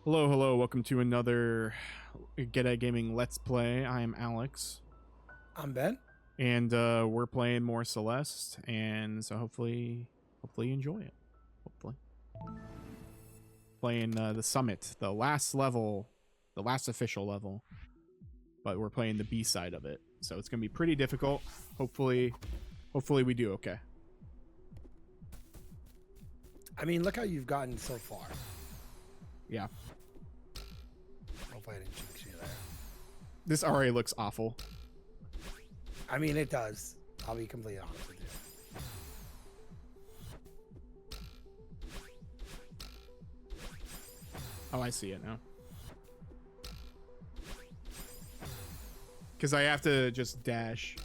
Hello, hello. Welcome to another Get at Gaming Let's Play. I am Alex, I'm Ben. and we're playing more Celeste, and so hopefully you enjoy it. Hopefully, playing the summit, the last level, the last official level, but we're playing the B side of it, so it's gonna be pretty difficult. Hopefully we do okay. I mean, look how you've gotten so far. Yeah, Hopefully I didn't jinx you there. this already looks awful. I mean, it does. I'll be completely honest with you. Oh, I see it now. Because I have to just dash.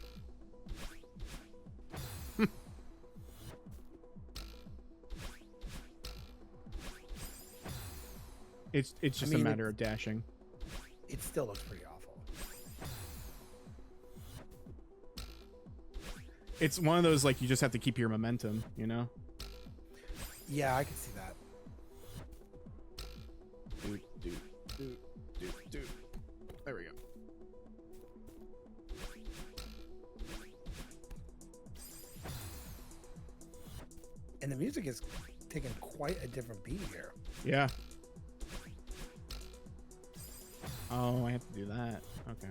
It's just a matter of dashing. It still looks pretty awful. It's one of those, like, you just have to keep your momentum, you know? Yeah, I can see that. Dude. There we go. And the music is taking quite a different beat here. Yeah. Oh, I have to do that. Okay.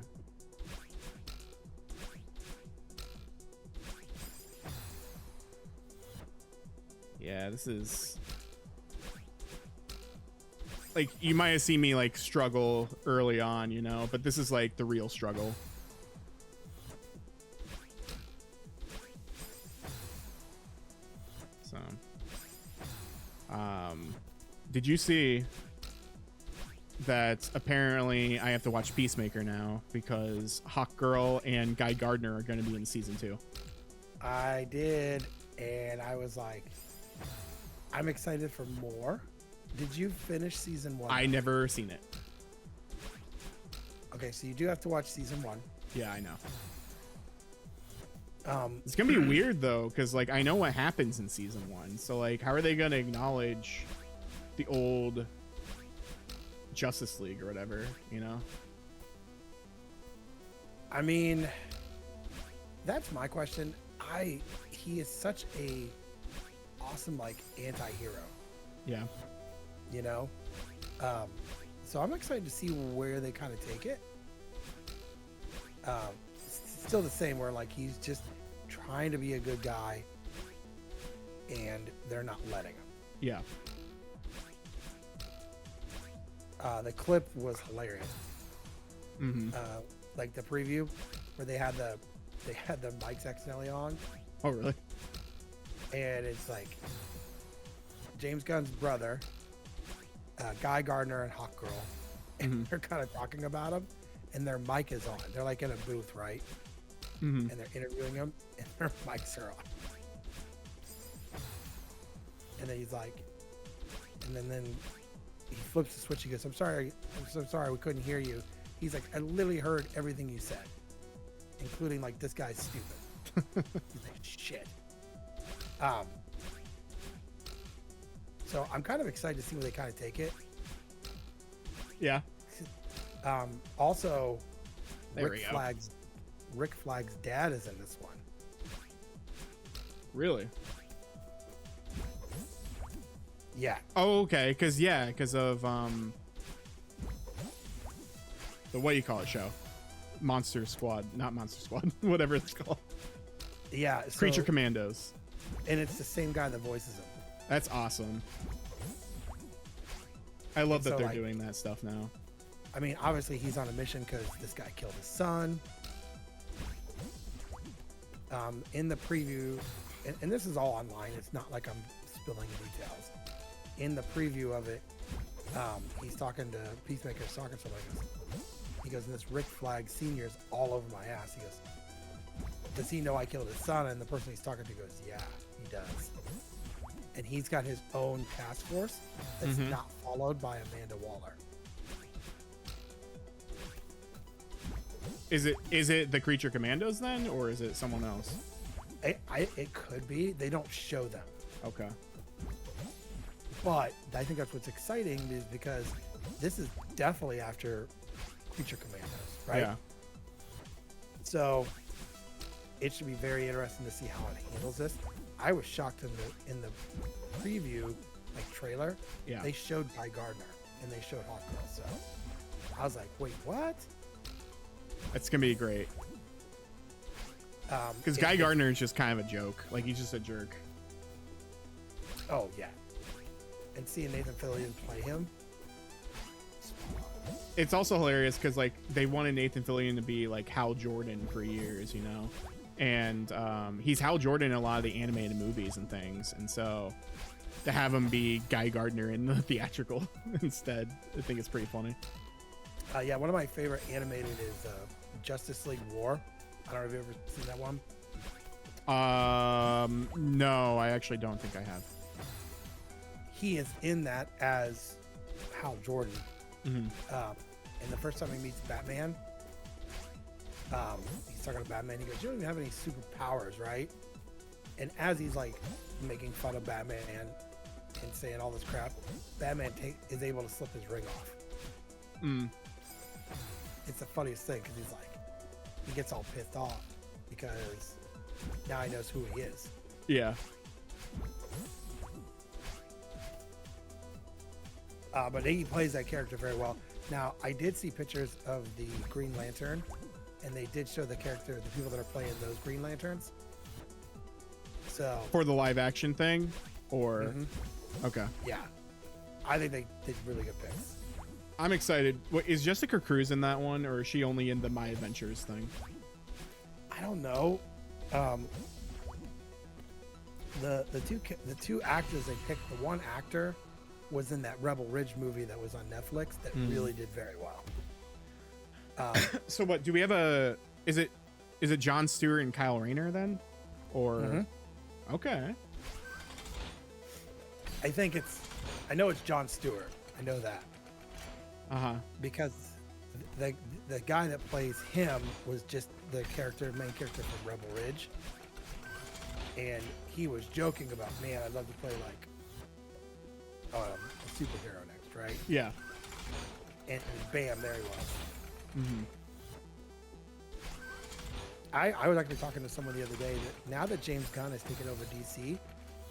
Yeah, this is... like, you might have seen me, like, struggle early on, you know? But this is, like, the real struggle. So... did you see that apparently I have to watch Peacemaker now because Hawkgirl and Guy Gardner are going to be in season 2? I did, and I was like, I'm excited for more. Did you finish season 1? I never seen it. Okay, so you do have to watch season 1. Yeah, I know. It's gonna be weird though, because like I know what happens in season 1, so like how are they gonna acknowledge the old Justice League or whatever, you know? I mean, that's my question. He is such a awesome, like, anti-hero, Yeah. you know? So I'm excited to see where they kind of take it. Still the same, where like he's just trying to be a good guy and they're not letting him. Yeah. The clip was hilarious. Mm-hmm. Like the preview where they had the mics accidentally on, Oh really? and it's like James Gunn's brother, Guy Gardner, and Hawkgirl, and they're kind of talking about him, and their mic is on. They're like in a booth, right? Mm-hmm. And they're interviewing him, and their mics are on. And then he's like, and then he flips the switch. He goes, I'm so sorry, we couldn't hear you. He's like, I literally heard everything you said, including like, this guy's stupid. He's like, shit. So I'm kind of excited to see where they kind of take it. Yeah. Also, There we go. Rick Flag's dad is in this one. Really? Yeah. Oh, okay. Because of the what you call it show, Monster Squad, not Monster Squad, whatever it's called. Yeah. So, Creature Commandos. and it's the same guy that voices him. That's awesome. I love that So, they're like, doing that stuff now. I mean, obviously he's on a mission because this guy killed his son. In the preview, and this is all online, it's not like I'm spilling details. In the preview of it, he's talking to Peacemaker's talking to somebody. He goes, this Rick Flag Sr. is all over my ass. He goes, does he know I killed his son? And the person he's talking to goes, yeah, he does. And he's got his own task force that's not followed by Amanda Waller. Is it the Creature Commandos then, or is it someone else? It could be. They don't show them. Okay. But I think that's what's exciting is because this is definitely after Creature Commandos, right? Yeah. So it should be very interesting to see how it handles this. I was shocked in the preview, like trailer. Yeah. They showed Guy Gardner and they showed Hawkgirl. So I was like, wait, what? It's gonna be great. Because Guy Gardner is just kind of a joke. Like, he's just a jerk. Oh yeah. And seeing Nathan Fillion play him. It's also hilarious because like they wanted Nathan Fillion to be like Hal Jordan for years, you know, and he's Hal Jordan in a lot of the animated movies and things, and so to have him be Guy Gardner in the theatrical instead, I think it's pretty funny. Yeah, one of my favorite animated is Justice League War. I don't know if you've ever seen that one. No, I actually don't think I have. He is in that as Hal Jordan. Mm-hmm. And the first time he meets Batman, he's talking to Batman. He goes, "You don't even have any superpowers, right?" And as he's like making fun of Batman and saying all this crap, Batman is able to slip his ring off. Mm. It's the funniest thing because he's like, he gets all pissed off because now he knows who he is. Yeah. But he plays that character very well. Now, I did see pictures of the Green Lantern, and they did show the people that are playing those Green Lanterns. So For the live action thing, or okay, yeah, I think they did really good picks. I'm excited. What, is Jessica Cruz in that one, or is she only in the My Adventures thing? I don't know. The two actors they picked. The one actor was in that Rebel Ridge movie that was on Netflix that really did very well. So what do we have a? Is it Jon Stewart and Kyle Rayner then, or okay? I know it's Jon Stewart. I know that. Because the guy that plays him was just the main character from Rebel Ridge, and he was joking about, man, I'd love to play like a superhero next, right? Yeah. And bam, there he was. Mm-hmm. I was actually talking to someone the other day that now that James Gunn has taken over DC,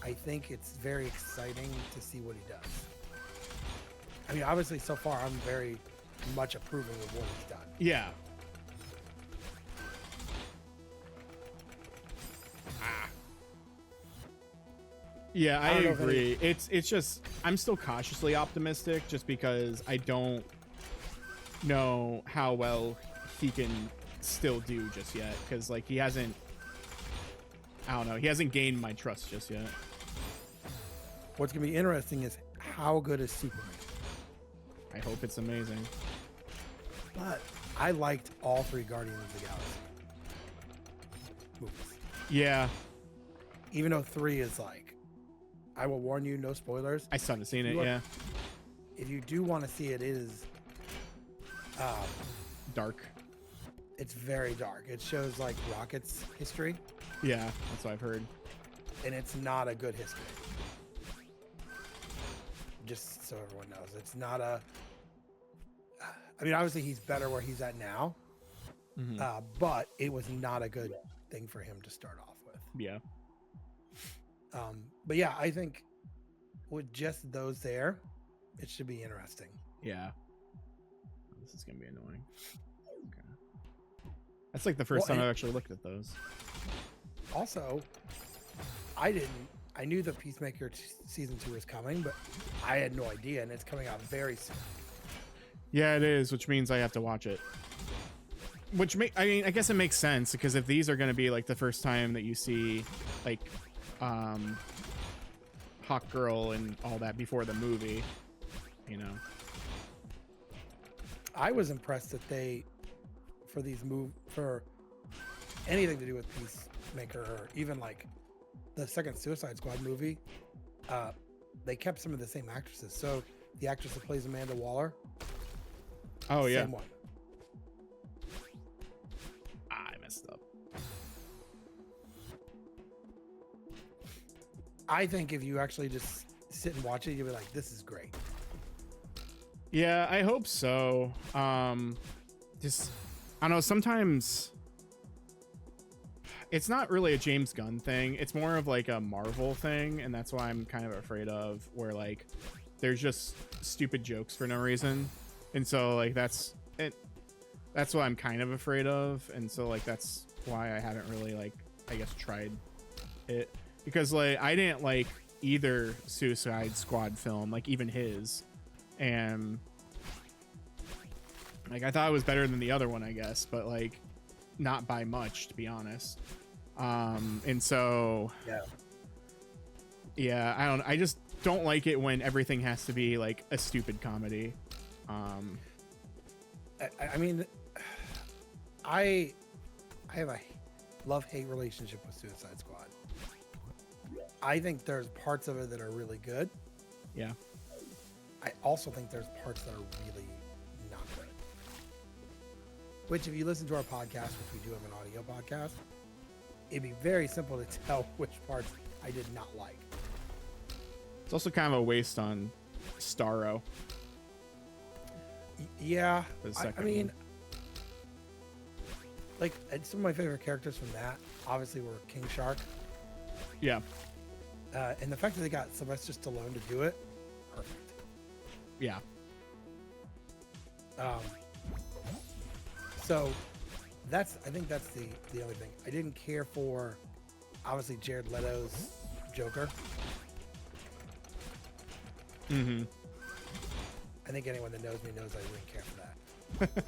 I think it's very exciting to see what he does. I mean, obviously, so far, I'm very much approving of what he's done. Yeah. Yeah, I agree. It's just I'm still cautiously optimistic just because I don't know how well he can still do just yet, because like he hasn't gained my trust just yet. What's gonna be interesting is how good is Superman. I hope it's amazing. But I liked all three Guardians of the Galaxy movies. Yeah. Even though 3 is like, I will warn you, no spoilers. I still haven't seen it, yeah. If you do want to see it, it is dark. It's very dark. It shows like Rocket's history. Yeah, that's what I've heard. And it's not a good history. Just so everyone knows. It's not I mean, obviously he's better where he's at now. But it was not a good thing for him to start off with. Yeah. But yeah, I think with just those there, it should be interesting. Yeah. This is going to be annoying. Okay. That's like the first time I've actually looked at those. Also, I knew the Peacemaker season 2 was coming, but I had no idea, and it's coming out very soon. Yeah, it is, which means I have to watch it. I guess it makes sense, because if these are going to be like the first time that you see like Hawkgirl and all that before the movie, you know. I was impressed that for anything to do with Peacemaker or even like the second Suicide Squad movie, they kept some of the same actresses. So the actress that plays Amanda Waller. Oh yeah. Same one. I messed up. I think if you actually just sit and watch it, you'll be like, this is great. Yeah, I hope so. Just, I don't know, sometimes it's not really a James Gunn thing. It's more of like a Marvel thing, and that's why I'm kind of afraid of, where like there's just stupid jokes for no reason. And so like that's it. That's what I'm kind of afraid of. And so like that's why I haven't really like, I guess, tried it, because like I didn't like either Suicide Squad film, like even his, and like I thought it was better than the other one, I guess, but like not by much, to be honest. And so yeah, I just don't like it when everything has to be like a stupid comedy. I mean, I have a love-hate relationship with Suicide Squad. I think there's parts of it that are really good. Yeah. I also think there's parts that are really not good. Which, if you listen to our podcast, which we do have an audio podcast, it'd be very simple to tell which parts I did not like. It's also kind of a waste on Starro. Yeah. I mean, one. like, some of my favorite characters from that obviously were King Shark. Yeah. And the fact that they got Sylvester Stallone to do it, perfect. Yeah. So I think that's the only thing. I didn't care for, obviously, Jared Leto's Joker. Mm-hmm. I think anyone that knows me knows I wouldn't care for that.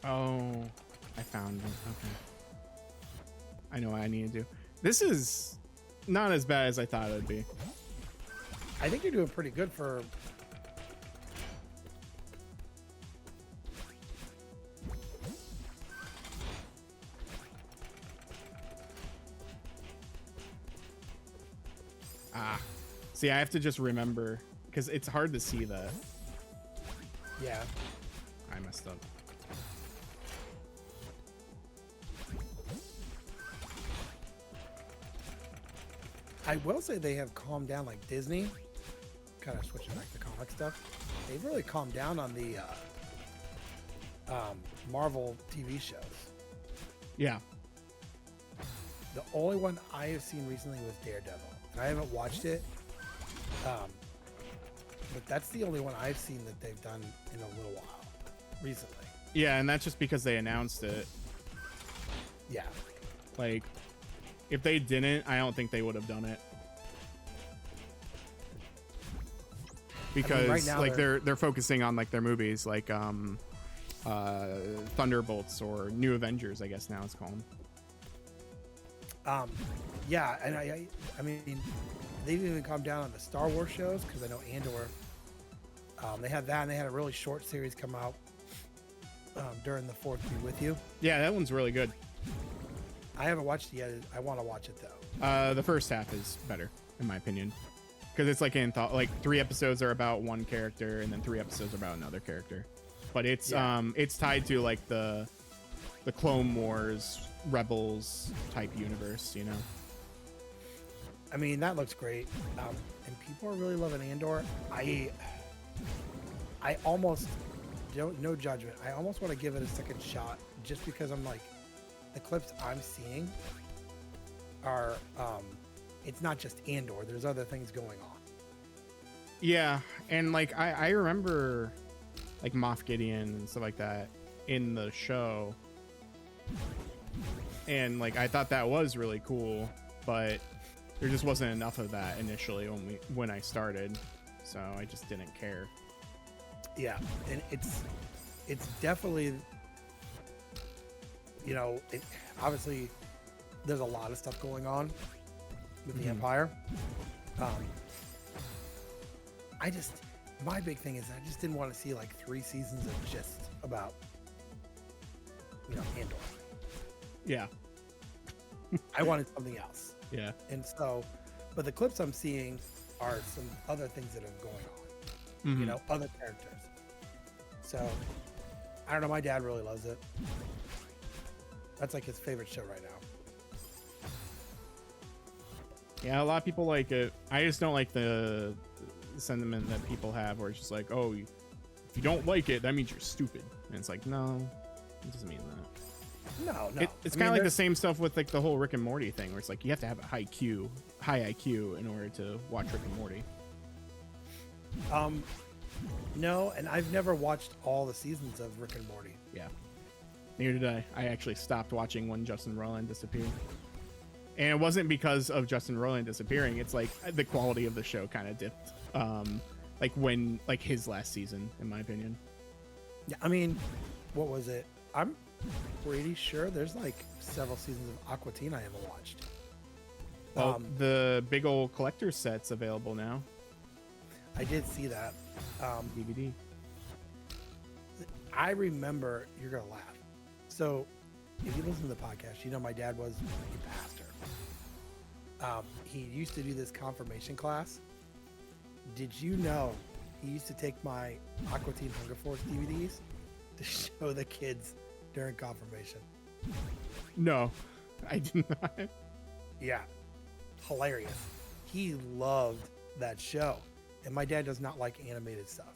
Oh, I found it. Okay. I know what I need to do. This is not as bad as I thought it would be. I think you're doing pretty good for... See, I have to just remember, because it's hard to see the... Yeah. I messed up. I will say they have calmed down, like Disney, kind of switching back to comic stuff. They've really calmed down on the Marvel TV shows. Yeah. The only one I have seen recently was Daredevil, and I haven't watched it. But that's the only one I've seen that they've done in a little while recently. Yeah, and that's just because they announced it. Yeah. Like, if they didn't, I don't think they would have done it. Because right now like they're focusing on like their movies, like Thunderbolts or New Avengers, I guess now it's called. Yeah, and I mean, they didn't even calm down on the Star Wars shows, because I know Andor. They had that, and they had a really short series come out during the Fourth Be With You. Yeah, that one's really good. I haven't watched it yet. I want to watch it though. The first half is better, in my opinion, because it's like like 3 episodes are about one character, and then 3 episodes are about another character. But it's it's tied to like the Clone Wars Rebels type universe, you know. I mean, that looks great, and people are really loving Andor. I almost don't, no judgment. I almost want to give it a second shot, just because I'm like, the clips I'm seeing are, it's not just Andor. There's other things going on. Yeah, and like I remember like Moff Gideon and stuff like that in the show, and like I thought that was really cool, but there just wasn't enough of that initially when I started, so I just didn't care. Yeah, and it's definitely, you know, obviously there's a lot of stuff going on with the Empire. My big thing is I just didn't want to see like 3 seasons of just about, you know, Andor. Yeah. I wanted something else. Yeah. And so, but the clips I'm seeing are some other things that are going on, you know, other characters. So, I don't know. My dad really loves it. That's like his favorite show right now. Yeah, a lot of people like it. I just don't like the sentiment that people have where it's just like, oh, if you don't like it, that means you're stupid. And it's like, no, it doesn't mean that. No, no. It's kind of like the same stuff with like the whole Rick and Morty thing, where it's like you have to have a high IQ in order to watch Rick and Morty. No, and I've never watched all the seasons of Rick and Morty. Yeah, neither did I. I actually stopped watching when Justin Roiland disappeared. And it wasn't because of Justin Roiland disappearing. It's like the quality of the show kind of dipped. Like his last season, in my opinion. Yeah, I mean, what was it? I'm pretty sure there's like several seasons of Aqua Teen I haven't watched. Well, the big old collector's set's available now. I did see that. DVD. I remember, you're going to laugh. So, if you listen to the podcast, you know my dad was a pastor. He used to do this confirmation class. Did you know he used to take my Aqua Teen Hunger Force DVDs to show the kids during confirmation? No, I did not. Yeah, hilarious. He loved that show. And my dad does not like animated stuff.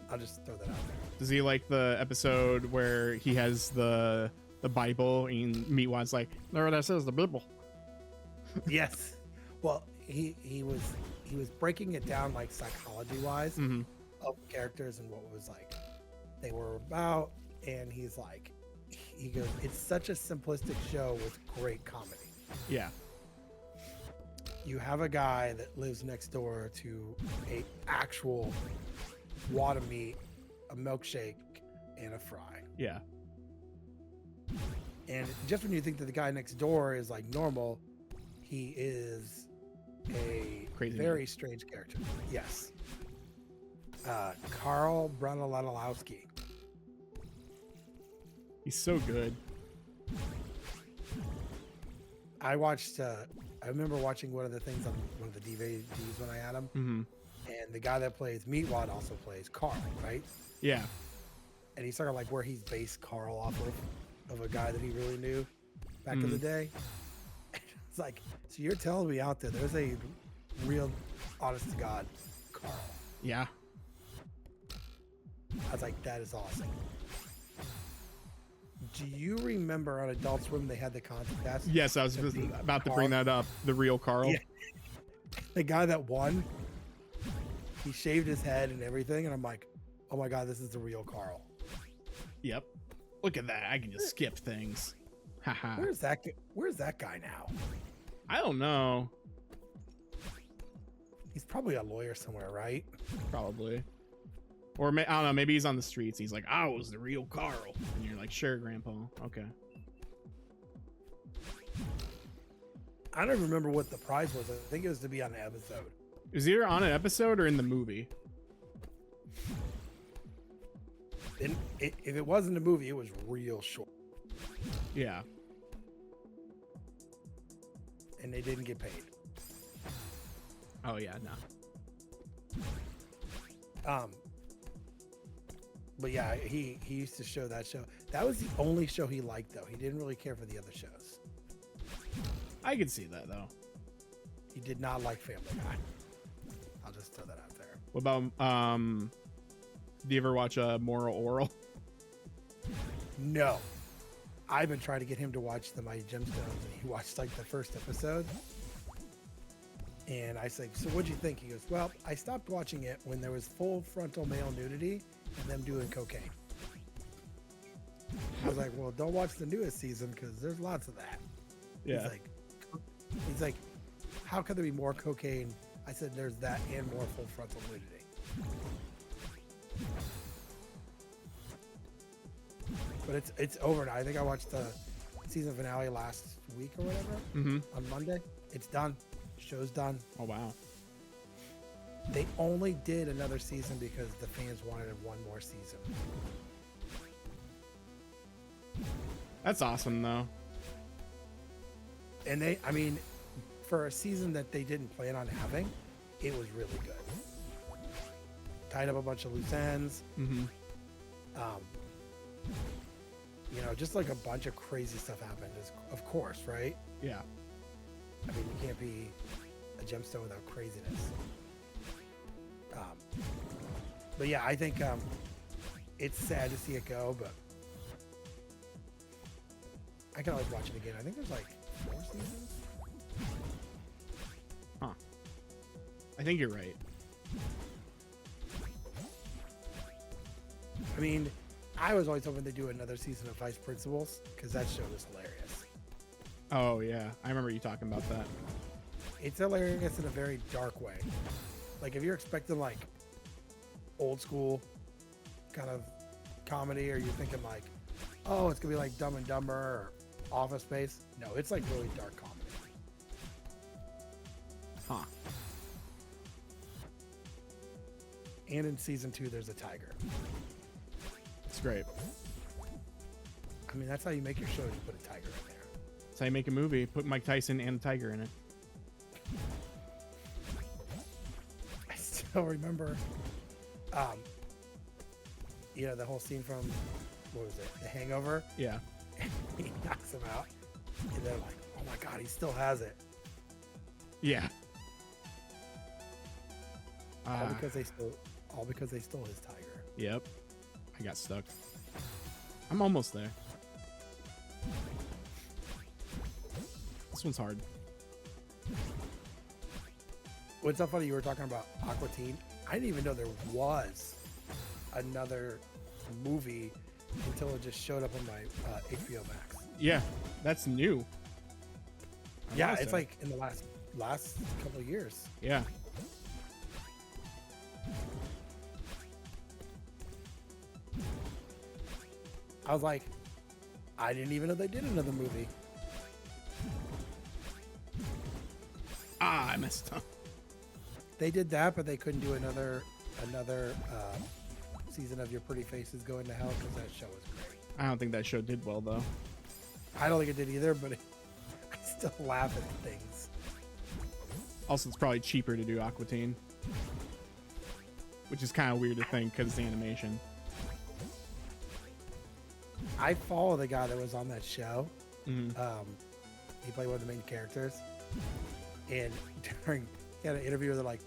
I'll just throw that out there. Does he like the episode where he has the Bible and Meatwad's like, there that says the Bible? Yes. Well, he was breaking it down like psychology wise of characters and what was like they were about, and he goes, it's such a simplistic show with great comedy. Yeah. You have a guy that lives next door to a actual wad of meat, a milkshake, and a fry. Yeah. And just when you think that the guy next door is like normal, he is a Crazy very man. strange character. Yes. Carl Brunellowski. He's so good. I remember watching one of the things on one of the DVDs when I had them. And the guy that plays Meatwad also plays Carl, right? Yeah. And he's sort of like where he's based Carl off of a guy that he really knew back in the day. It's like, so you're telling me out there's a real, honest to God, Carl. Yeah. I was like, that is awesome. Do you remember on Adult Swim they had the contest? Yes, I was about to bring that up. The real Carl. Yeah. The guy that won, he shaved his head and everything, and I'm like, oh my God, this is the real Carl. Yep. Look at that. I can just skip things. Haha. Where's that guy now? I don't know. He's probably a lawyer somewhere, right? Probably. Or I don't know. Maybe he's on the streets. He's like, I was the real Carl. And you're like, sure, Grandpa. Okay. I don't remember what the prize was. I think it was to be on an episode. It was either on an episode or in the movie. And if it wasn't a movie, it was real short. Yeah. And they didn't get paid. Oh, yeah, no. But yeah, he used to show that show. That was the only show he liked, though. He didn't really care for the other shows. I could see that, though. He did not like Family Guy. I'll just throw that out there. What about, do you ever watch Moral Oral? No. I've been trying to get him to watch The Mighty Gemstones, and he watched like the first episode. And I said, so what'd you think? He goes, well, I stopped watching it when there was full frontal male nudity and them doing cocaine. I was like, well, don't watch the newest season because there's lots of that. Yeah. He's like, how could there be more cocaine? I said, there's that and more full frontal nudity. But it's over now. I think I watched the season finale last week or whatever on Monday. It's done. Show's done. Oh, wow. They only did another season because the fans wanted one more season. That's awesome, though. And for a season that they didn't plan on having, it was really good. Tied up a bunch of loose ends. Just like a bunch of crazy stuff happened, of course, right? Yeah. I mean, you can't be a gemstone without craziness. But yeah, I think it's sad to see it go, but I can always watch it again. I think there's like 4 seasons. Huh. I think you're right. I mean, I was always hoping they'd do another season of Vice Principals because that show was hilarious. Oh yeah, I remember you talking about that. It's hilarious in a very dark way. Like if you're expecting like old school kind of comedy, or you're thinking like, oh, it's gonna be like Dumb and Dumber or Office Space. No, it's like really dark comedy. Huh. And in season 2, there's a tiger. It's great. I mean, that's how you make your show. You put a tiger in there. That's how you make a movie. Put Mike Tyson and a tiger in it. I still remember, you know, the whole scene from, what was it, The Hangover? Yeah. He knocks him out, and they're like, oh my God, he still has it. Yeah. All because they stole his tiger. Yep. I got stuck. I'm almost there. This one's hard. What's so funny, you were talking about Aqua Teen. I didn't even know there was another movie until it just showed up on my HBO Max. Yeah, that's new. Yeah, it's like in the last couple of years. Yeah. I was like, I didn't even know they did another movie. I messed up. They did that, but they couldn't do another season of Your Pretty Faces Go Into Hell because that show was great. I don't think that show did well though. I don't think it did either, but I still laugh at things. Also, it's probably cheaper to do Aqua Teen, which is kind of weird to think because it's animation. I follow the guy that was on that show. Mm-hmm. He played one of the main characters, and he had an interview where they're like,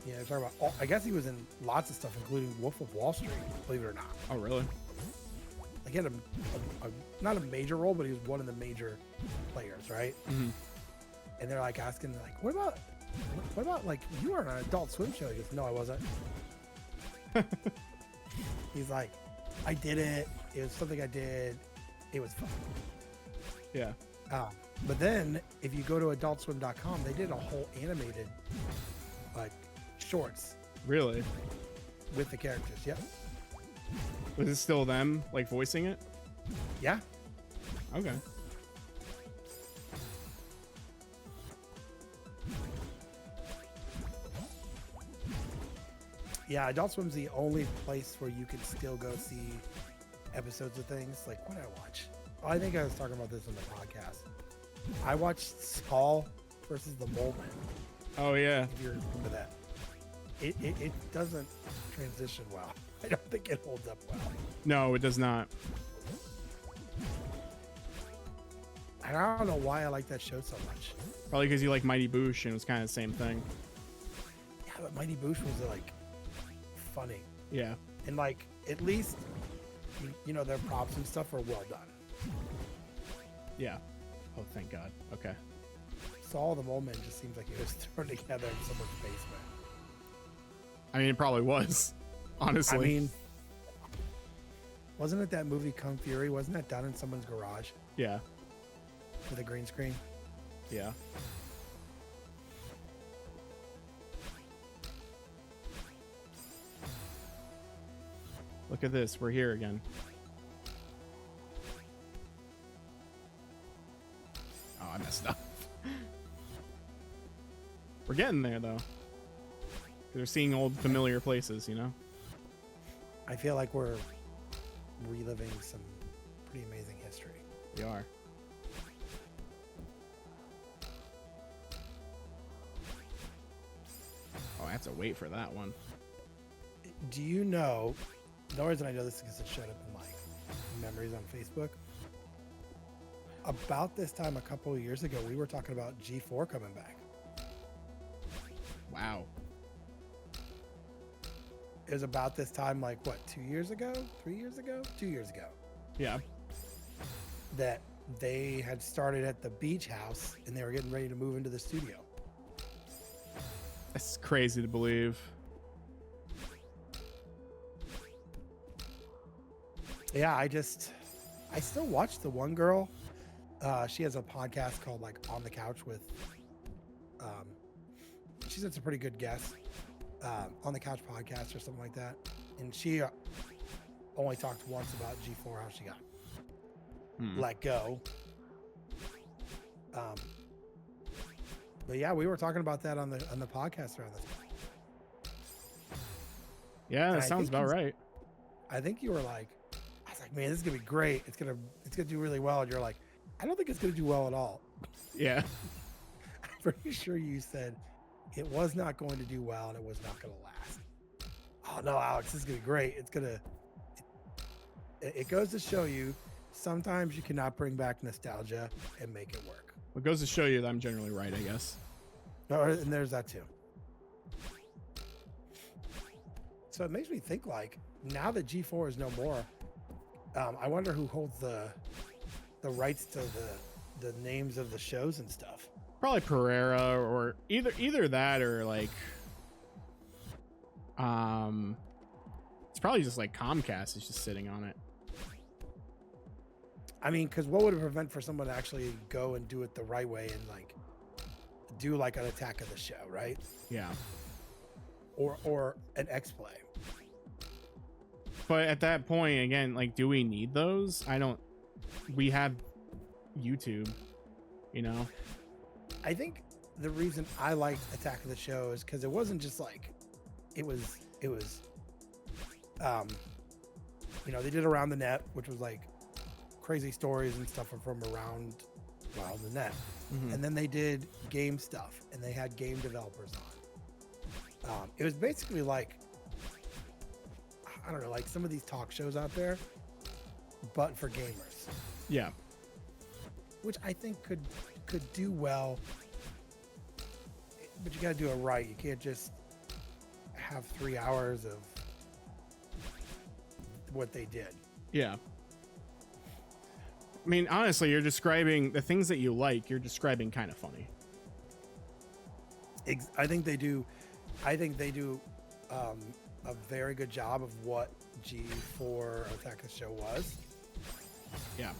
you know, talking about. I guess he was in lots of stuff, including Wolf of Wall Street. Believe it or not. Oh, really? Like he had a not a major role, but he was one of the major players, right? Mm-hmm. And they're like asking, like, what about like you were on an Adult Swim show? He goes, no, I wasn't. He's like, I did it. It was something I did. It was fun. Yeah. But then if you go to adultswim.com, they did a whole animated like shorts Really? with the characters. Yep. Was it still them like voicing it? Yeah. Okay. Yeah, Adult Swim's the only place where you can still go see episodes of things. Like, what did I watch? Oh, I think I was talking about this on the podcast. I watched Saul versus the Mole Men. Oh yeah. If you remember that. It doesn't transition well. I don't think it holds up well. No, it does not. And I don't know why I like that show so much. Probably because you like Mighty Boosh and it was kind of the same thing. Yeah, but Mighty Boosh was like funny. Yeah. And like, at least, you know, their props and stuff are well done. Yeah. Oh, thank God. Okay. Saul the Mole Man just seems like it was thrown together in someone's basement. I mean, it probably was. Honestly. I mean, wasn't it that movie Kung Fury? Wasn't that done in someone's garage Yeah. with a green screen? Yeah. Look at this. We're here again. Oh, I messed up. We're getting there, though. We're seeing old familiar places, you know? I feel like we're reliving some pretty amazing history. We are. Oh, I have to wait for that one. Do you know, the reason I know this is because it showed up in like memories on Facebook. about this time a couple of years ago, we were talking about G4 coming back. Wow. It was about this time, like what, 2 years ago, 3 years ago, 2 years ago, Yeah. that they had started at the beach house and they were getting ready to move into the studio. That's crazy to believe. Yeah, I still watch the one girl. She has a podcast called like On the Couch with, she's a pretty good guest, On the Couch podcast or something like that. And she only talked once about G4, how she got let go. But yeah, we were talking about that on the podcast around this. Yeah, that sounds about right. I think you were like, I was like, man, this is gonna be great. It's gonna do really well. And you're like, I don't think it's gonna do well at all. Yeah. I'm pretty sure you said it was not going to do well and it was not gonna last. Oh no, Alex, this is gonna be great. It goes to show you sometimes you cannot bring back nostalgia and make it work. It goes to show you that I'm generally right, I guess. No, and there's that too. So it makes me think, like, now that G4 is no more, I wonder who holds the rights to the names of the shows and stuff. Probably Pereira, or either that, or like it's probably just like Comcast is just sitting on it. I mean, because what would it prevent for someone to actually go and do it the right way and like do like an Attack of the Show, right? Yeah. Or an X-Play. But at that point, again, like, do we need those? We have YouTube, you know? I think the reason I liked Attack of the Show is because it wasn't just like, it was, you know, they did Around the Net, which was like crazy stories and stuff from around, well, the net. Mm-hmm. And then they did game stuff and they had game developers on. It was basically like, I don't know, like some of these talk shows out there, but for gamers. Yeah. Which I think could do well, but you got to do it right. You can't just have 3 hours of what they did. Yeah. I mean, honestly, you're describing the things that you like. You're describing kind of funny. I think they do a very good job of what G4 Attack of the Show was. Yeah.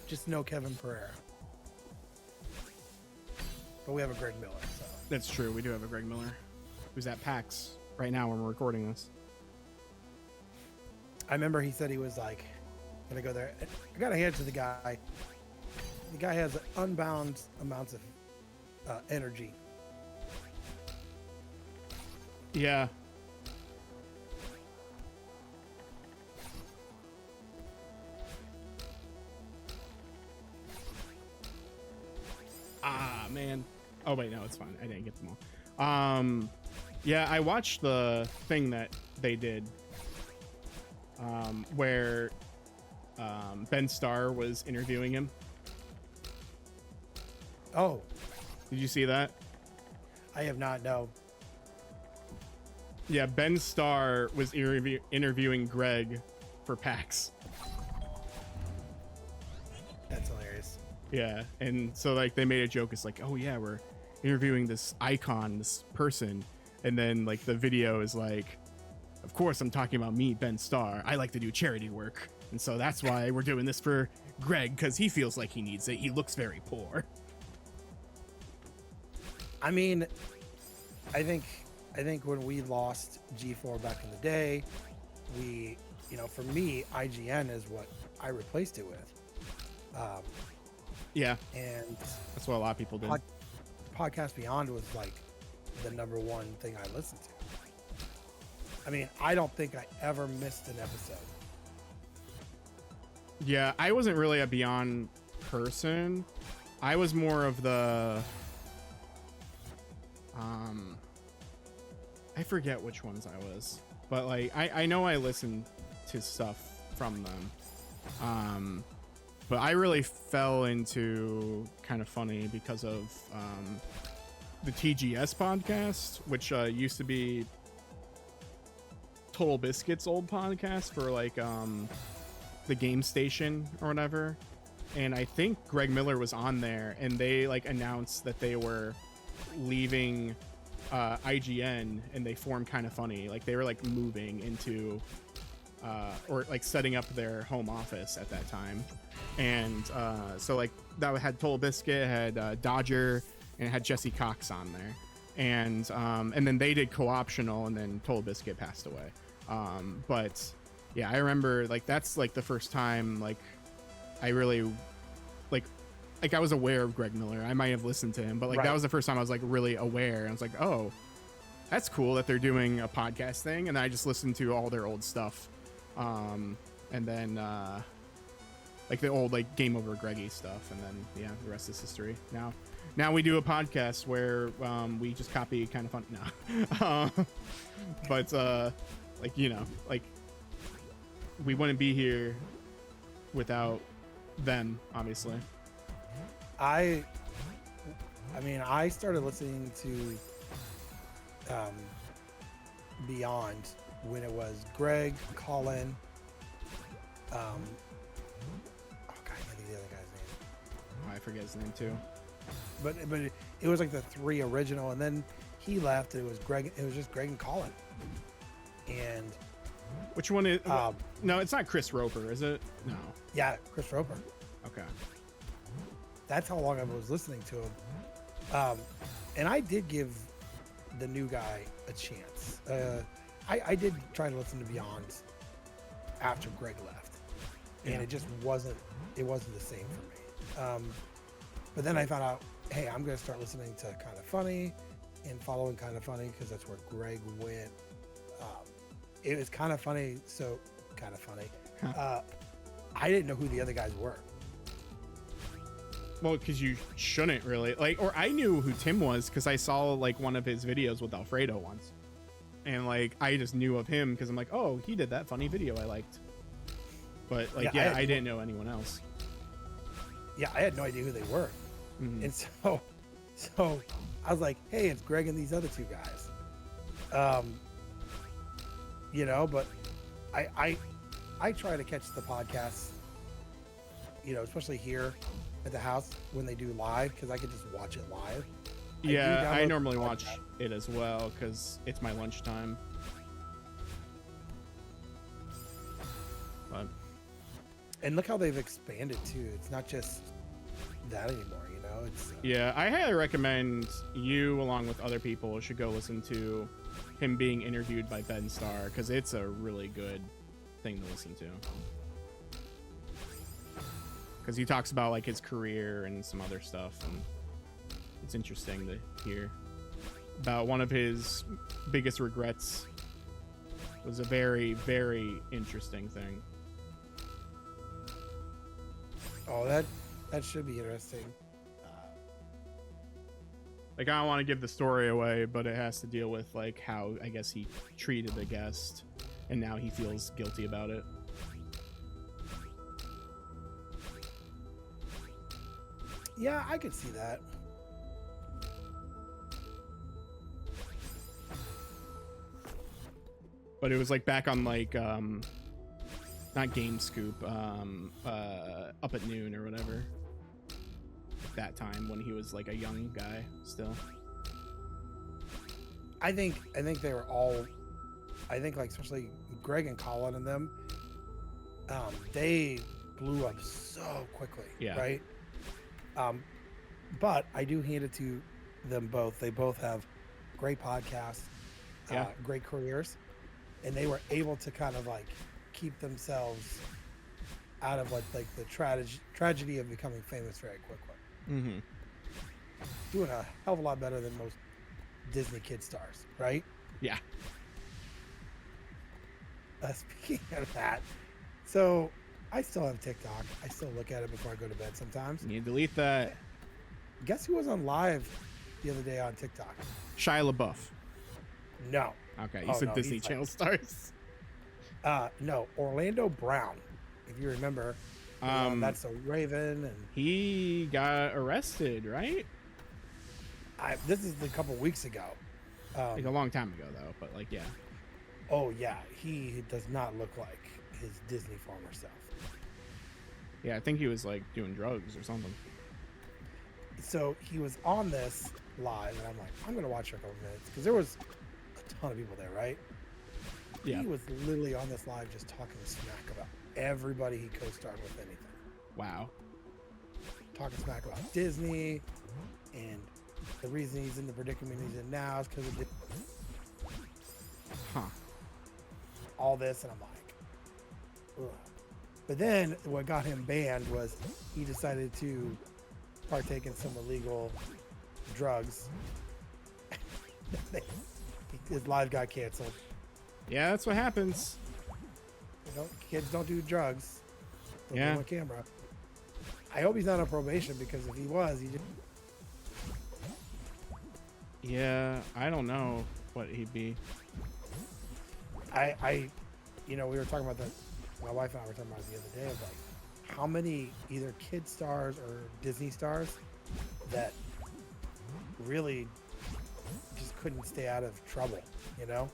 Just no Kevin Pereira. But we have a Greg Miller, so. That's true. We do have a Greg Miller who's at PAX right now when we're recording this. I remember he said he was like gonna go there. I gotta hand it to the guy. The guy has unbound amounts of energy. Yeah. Ah, man. Oh, wait, no, it's fine. I didn't get them all. Yeah, I watched the thing that they did where Ben Starr was interviewing him. Oh, did you see that? I have not. No. Yeah, Ben Starr was interviewing Greg for PAX. That's hilarious. Yeah, and so like they made a joke. It's like, oh yeah, we're interviewing this icon, this person, and then like the video is like, of course I'm talking about me, Ben Starr. I like to do charity work, and so that's why we're doing this for Greg, because he feels like he needs it. He looks very poor. I mean, I think when we lost G4 back in the day, we, you know, for me, IGN is what I replaced it with. Yeah, and that's what a lot of people did. Podcast Beyond was like the number one thing I listened to. I mean, I don't think I ever missed an episode. Yeah, I wasn't really a Beyond person. I was more of the I forget which ones I was, but like I know I listened his stuff from them. But I really fell into Kind of Funny because of the TGS podcast, which used to be Total Biscuit's old podcast for like the Game Station or whatever. And I think Greg Miller was on there, and they like announced that they were leaving IGN, and they formed Kind of Funny. Like they were like moving into or like setting up their home office at that time. And so like that had Total Biscuit, had Dodger, and it had Jesse Cox on there. And then they did Co-optional, and then Total Biscuit passed away. But yeah, I remember like that's like the first time like I really like I was aware of Greg Miller. I might have listened to him, but like Right. that was the first time I was like really aware. I was like, oh, that's cool that they're doing a podcast thing. And then I just listened to all their old stuff. And then like the old like Game Over Greggy stuff, and then yeah, the rest is history. Now we do a podcast where we just copy Kind of Fun now. But like, you know, like we wouldn't be here without them, obviously. I mean, I started listening to Beyond when it was Greg, Colin, oh god, I can't think of the other guy's name. I forget his name too. But it was like the three original, and then he left. And it was Greg. It was just Greg and Colin. And Which one is? No, it's not Chris Roper, is it? No. yeah, Chris Roper. Okay. That's how long I was listening to him. And I did give the new guy a chance. I did try to listen to Beyond after Greg left, and Yeah. it just wasn't the same for me. But then I found out, hey, I'm going to start listening to Kind of Funny and following Kind of Funny because that's where Greg went. It was kind of funny. So kind of funny. I didn't know who the other guys were. Well, because you shouldn't really like, or I knew who Tim was because I saw like one of his videos with Alfredo once, and like I just knew of him because I'm like, oh, he did that funny video I liked. But like, yeah, I didn't know anyone else. Yeah, I had no idea who they were. Mhm. And so I was like, hey, it's Greg and these other two guys. You know, but I try to catch the podcasts, you know, especially here at the house when they do live, because I can just watch it live. Yeah, I download normally the watch podcast. it as well because it's my lunchtime. But And look how they've expanded too. It's not just that anymore, you know. It's yeah, I highly recommend you, along with other people, should go listen to him being interviewed by Ben Starr because it's a really good thing to listen to. Because he talks about like his career and some other stuff, and it's interesting to hear about one of his biggest regrets. Was a very, very interesting thing. oh, that should be interesting. Like, I don't want to give the story away, but it has to deal with like how I guess he treated the guest, and now he feels guilty about it. Yeah, I could see that. But it was like back on like not Game Scoop, Up at Noon or whatever. That time when he was like a young guy still. I think they were all. I think like especially Greg and Colin and them. They blew up so quickly. Yeah. Right. But I do hand it to them both. They both have great podcasts, Yeah. great careers, and they were able to kind of like keep themselves out of like the tragedy of becoming famous very quickly. Mm-hmm. Doing a hell of a lot better than most Disney kid stars, right? Yeah. Speaking of that, so I still have TikTok. I still look at it before I go to bed sometimes. You delete that. Guess who was on live the other day on TikTok? Shia LaBeouf. No. Okay, you Oh, said no, Disney he's Channel stars. No, Orlando Brown, if you remember. That's a Raven, and he got arrested, right? this is a couple weeks ago. Like a long time ago, though. But like, yeah. Oh yeah, he does not look like his Disney farmer self. Yeah, I think he was like doing drugs or something. So he was on this live, and I'm like, I'm gonna watch for a couple minutes because there was a ton of people there, right? Yeah. He was literally on this live just talking smack about everybody he co-starred with anything. Wow. Talking smack about Disney, and the reason he's in the predicament he's in now is because of Disney. Huh. All this, and I'm like, ugh. But then what got him banned was he decided to partake in some illegal drugs. His live got canceled. Yeah, that's what happens. Kids don't do drugs. Don't Yeah. do on camera. I hope he's not on probation, because if he was, he just... Yeah, I don't know what he'd be. We were talking about that. My wife and I were talking about it the other day of like how many either kid stars or Disney stars that really just couldn't stay out of trouble, you know?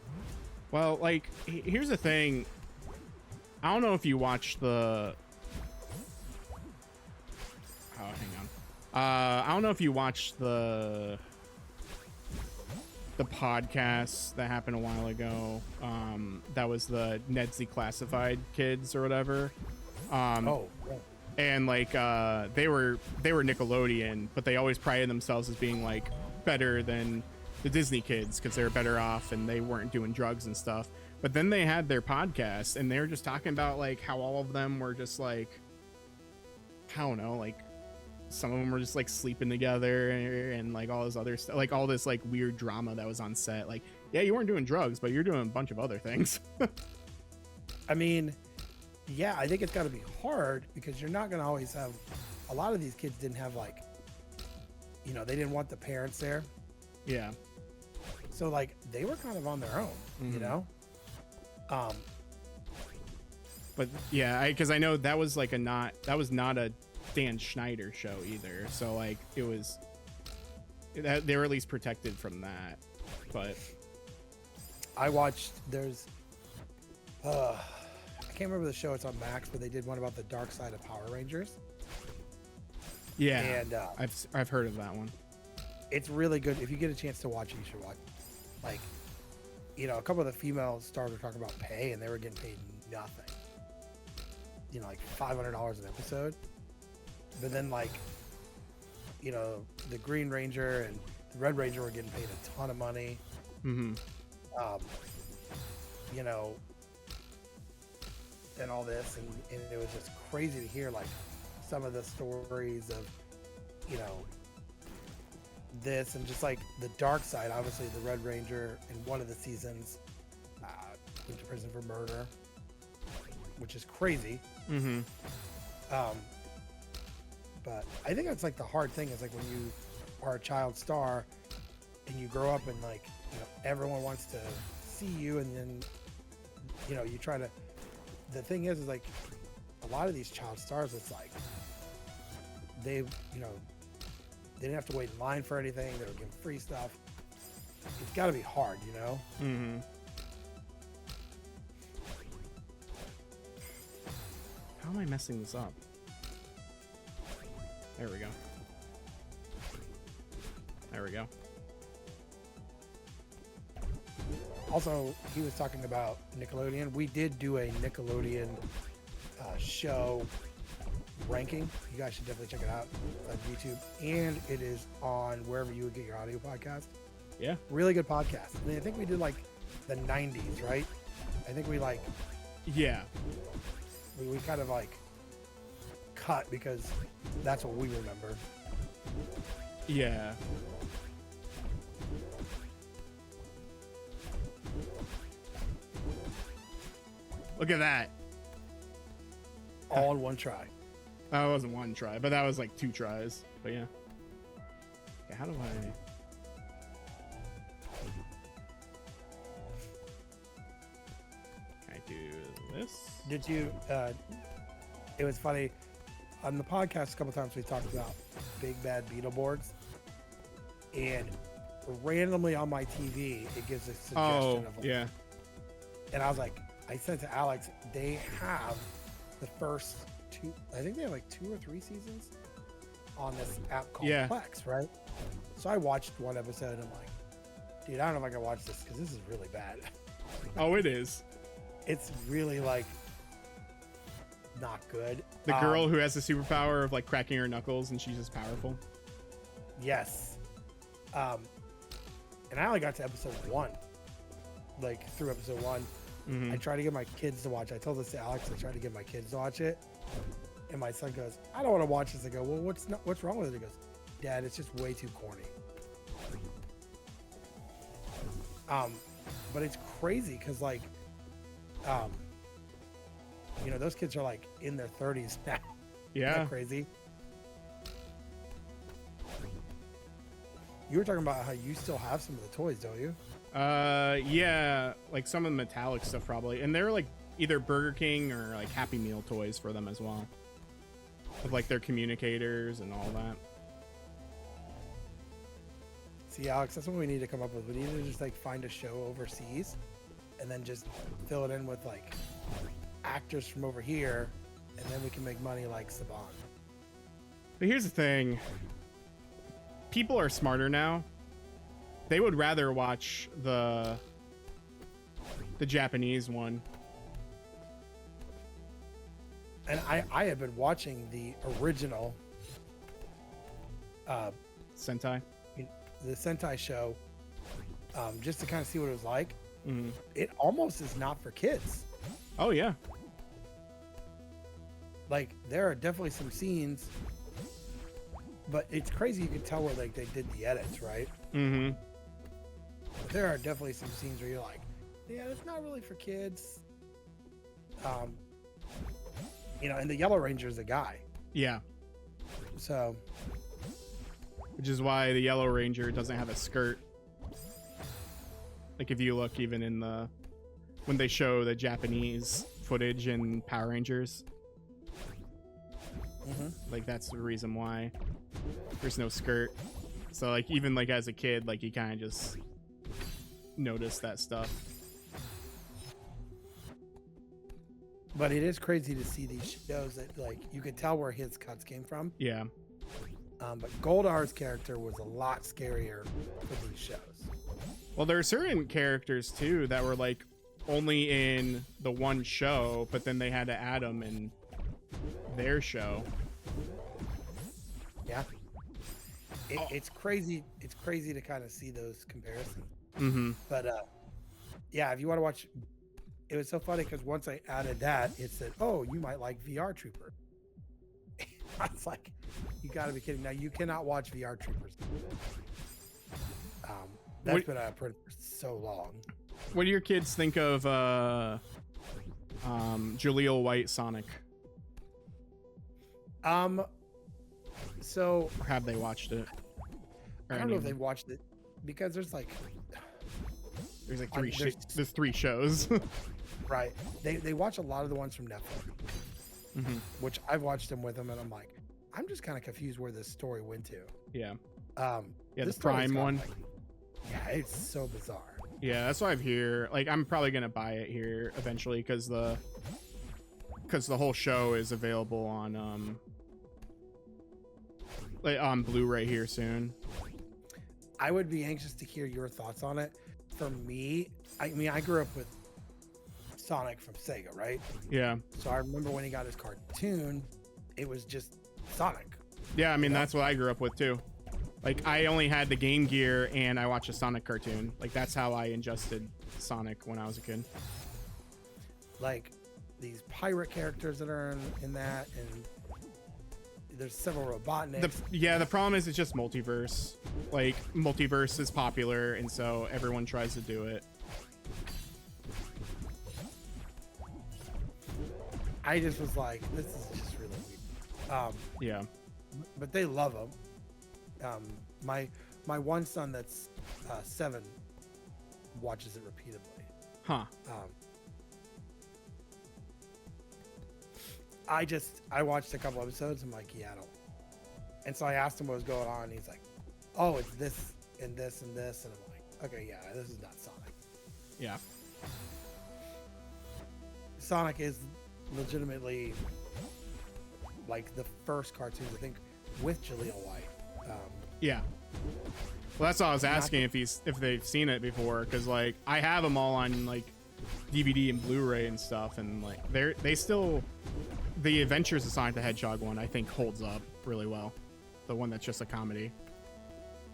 Well, like, here's the thing. I don't know if you watch the... Oh, hang on. I don't know if you watched the podcast that happened a while ago. That was the Ned's Declassified kids or whatever. Yeah. And like they were Nickelodeon, but they always prided themselves as being like better than the Disney kids because they were better off and they weren't doing drugs and stuff. But then they had their podcast and they were just talking about like how all of them were just like, I don't know, like some of them were just like sleeping together and like all this other stuff, like all this like weird drama that was on set. Like, yeah, you weren't doing drugs, but you're doing a bunch of other things. I mean, yeah, I think it's got to be hard because you're not going to always have... A lot of these kids didn't have like, they didn't want the parents there. Yeah. So like they were kind of on their own, But yeah, because I know that was like that was not a Dan Schneider show either. So like they were at least protected from that. But I watched, there's, I can't remember the show, it's on Max, but they did one about the dark side of Power Rangers. Yeah, and I've heard of that one. It's really good. If you get a chance to watch it, you should watch it. Like, a couple of the female stars were talking about pay, and they were getting paid nothing. Like $500 an episode. But then, like, the Green Ranger and the Red Ranger were getting paid a ton of money. Mm-hmm. And all this, and it was just crazy to hear like some of the stories of, this, and just like the dark side. Obviously, the Red Ranger in one of the seasons went to prison for murder, which is crazy. Mm-hmm. But I think that's like the hard thing is like when you are a child star and you grow up and like everyone wants to see you, and then you try to. The thing is like a lot of these child stars, it's like they didn't have to wait in line for anything. They were given free stuff. It's got to be hard, Mm-hmm. How am I messing this up? There we go. There we go. Also, he was talking about Nickelodeon. We did do a Nickelodeon show ranking. You guys should definitely check it out on YouTube. And it is on wherever you would get your audio podcast. Yeah. Really good podcast. I think we did like the 90s, right? I think we like... Yeah. We kind of like cut because that's what we remember. Yeah. Look at that. All in one try. That wasn't one try, but that was like 2 tries. But yeah. Okay, how do I... Can I do This? Did you? It was funny. On the podcast, a couple times we talked about big bad Beetleborgs, and randomly on my TV, it gives a suggestion of like, yeah. And I was like, I said to Alex, they have the first two. I think they have like 2 or 3 seasons on this app called Plex, right? So I watched one episode and I'm like, dude, I don't know if I can watch this because this is really bad. Oh, it is. It's really like not good. The girl who has the superpower of like cracking her knuckles and she's just powerful. Yes. And I only got to episode 1, like through episode 1. Mm-hmm. I tried to get my kids to watch. I told this to Alex. I tried to get my kids to watch it, and my son goes, "I don't want to watch this." I go, "Well, what's wrong with it?" He goes, "Dad, it's just way too corny." But it's crazy because like, you know, those kids are like in their 30s now. Yeah. Isn't that crazy? You were talking about how you still have some of the toys, don't you? Yeah, like some of the metallic stuff probably, and they're like either Burger King or like Happy Meal toys for them as well, with like their communicators and all that. See, Alex, that's what we need to come up with. We need to just like find a show overseas, and then just fill it in with like actors from over here, and then we can make money like Saban. But here's the thing: people are smarter now. They would rather watch the Japanese one. And I had been watching the original Sentai. The Sentai show, just to kind of see what it was like. Mm-hmm. It almost is not for kids. Oh yeah. Like there are definitely some scenes, but it's crazy. You can tell where like they did the edits, right? Mm-hmm. There are definitely some scenes where you're like, yeah, it's not really for kids. You know, and the Yellow Ranger is a guy. Yeah. So. Which is why the Yellow Ranger doesn't have a skirt. Like if you look even in when they show the Japanese footage in Power Rangers, like that's the reason why there's no skirt. So like even like as a kid, like you kind of just notice that stuff. But it is crazy to see these shows that like you could tell where his cuts came from. Yeah. But Goldar's character was a lot scarier for these shows. Well, there are certain characters too that were like only in the one show, but then they had to add them in their show. Yeah. It's crazy. It's crazy to kind of see those comparisons. Mm-hmm. But yeah, if you want to watch, it was so funny because once I added that, it said, "Oh, you might like VR Trooper." I was like, "You got to be kidding!" Now you cannot watch VR Troopers. That's been out for so long. What do your kids think of Jaleel White Sonic? So or have they watched it? I don't know if they watched it because there's like there's 3 shows. Right. They watch a lot of the ones from Netflix, which I've watched them with them, and I'm like, I'm just kind of confused where this story went to. Yeah. Yeah, the Prime one. Like, yeah, it's so bizarre. Yeah, that's why I've here. Like, I'm probably gonna buy it here eventually because the whole show is available on on Blu-ray here soon. I would be anxious to hear your thoughts on it. For me, I mean, I grew up with Sonic from Sega, right? Yeah. So I remember when he got his cartoon, it was just Sonic. Yeah, I mean, that's what I grew up with too. Like, I only had the Game Gear and I watched a Sonic cartoon. Like, that's how I ingested Sonic when I was a kid. Like, these pirate characters that are in that, and there's several Robotniks. The problem is it's just multiverse. Like, multiverse is popular, and so everyone tries to do it. I just was like, this is just really weird. Yeah. But they love them. My one son that's 7 watches it repeatedly. Huh. I watched a couple episodes. I'm like, yeah, I don't. And so I asked him what was going on. And he's like, oh, it's this and this and this. And I'm like, okay, yeah, this is not Sonic. Yeah. Sonic is legitimately like the first cartoons, I think, with Jaleel White. Yeah. Well, that's what I was asking if they've seen it before, because like I have them all on like DVD and Blu-ray and stuff, and like they still, the Adventures of Sonic the Hedgehog one I think holds up really well, the one that's just a comedy.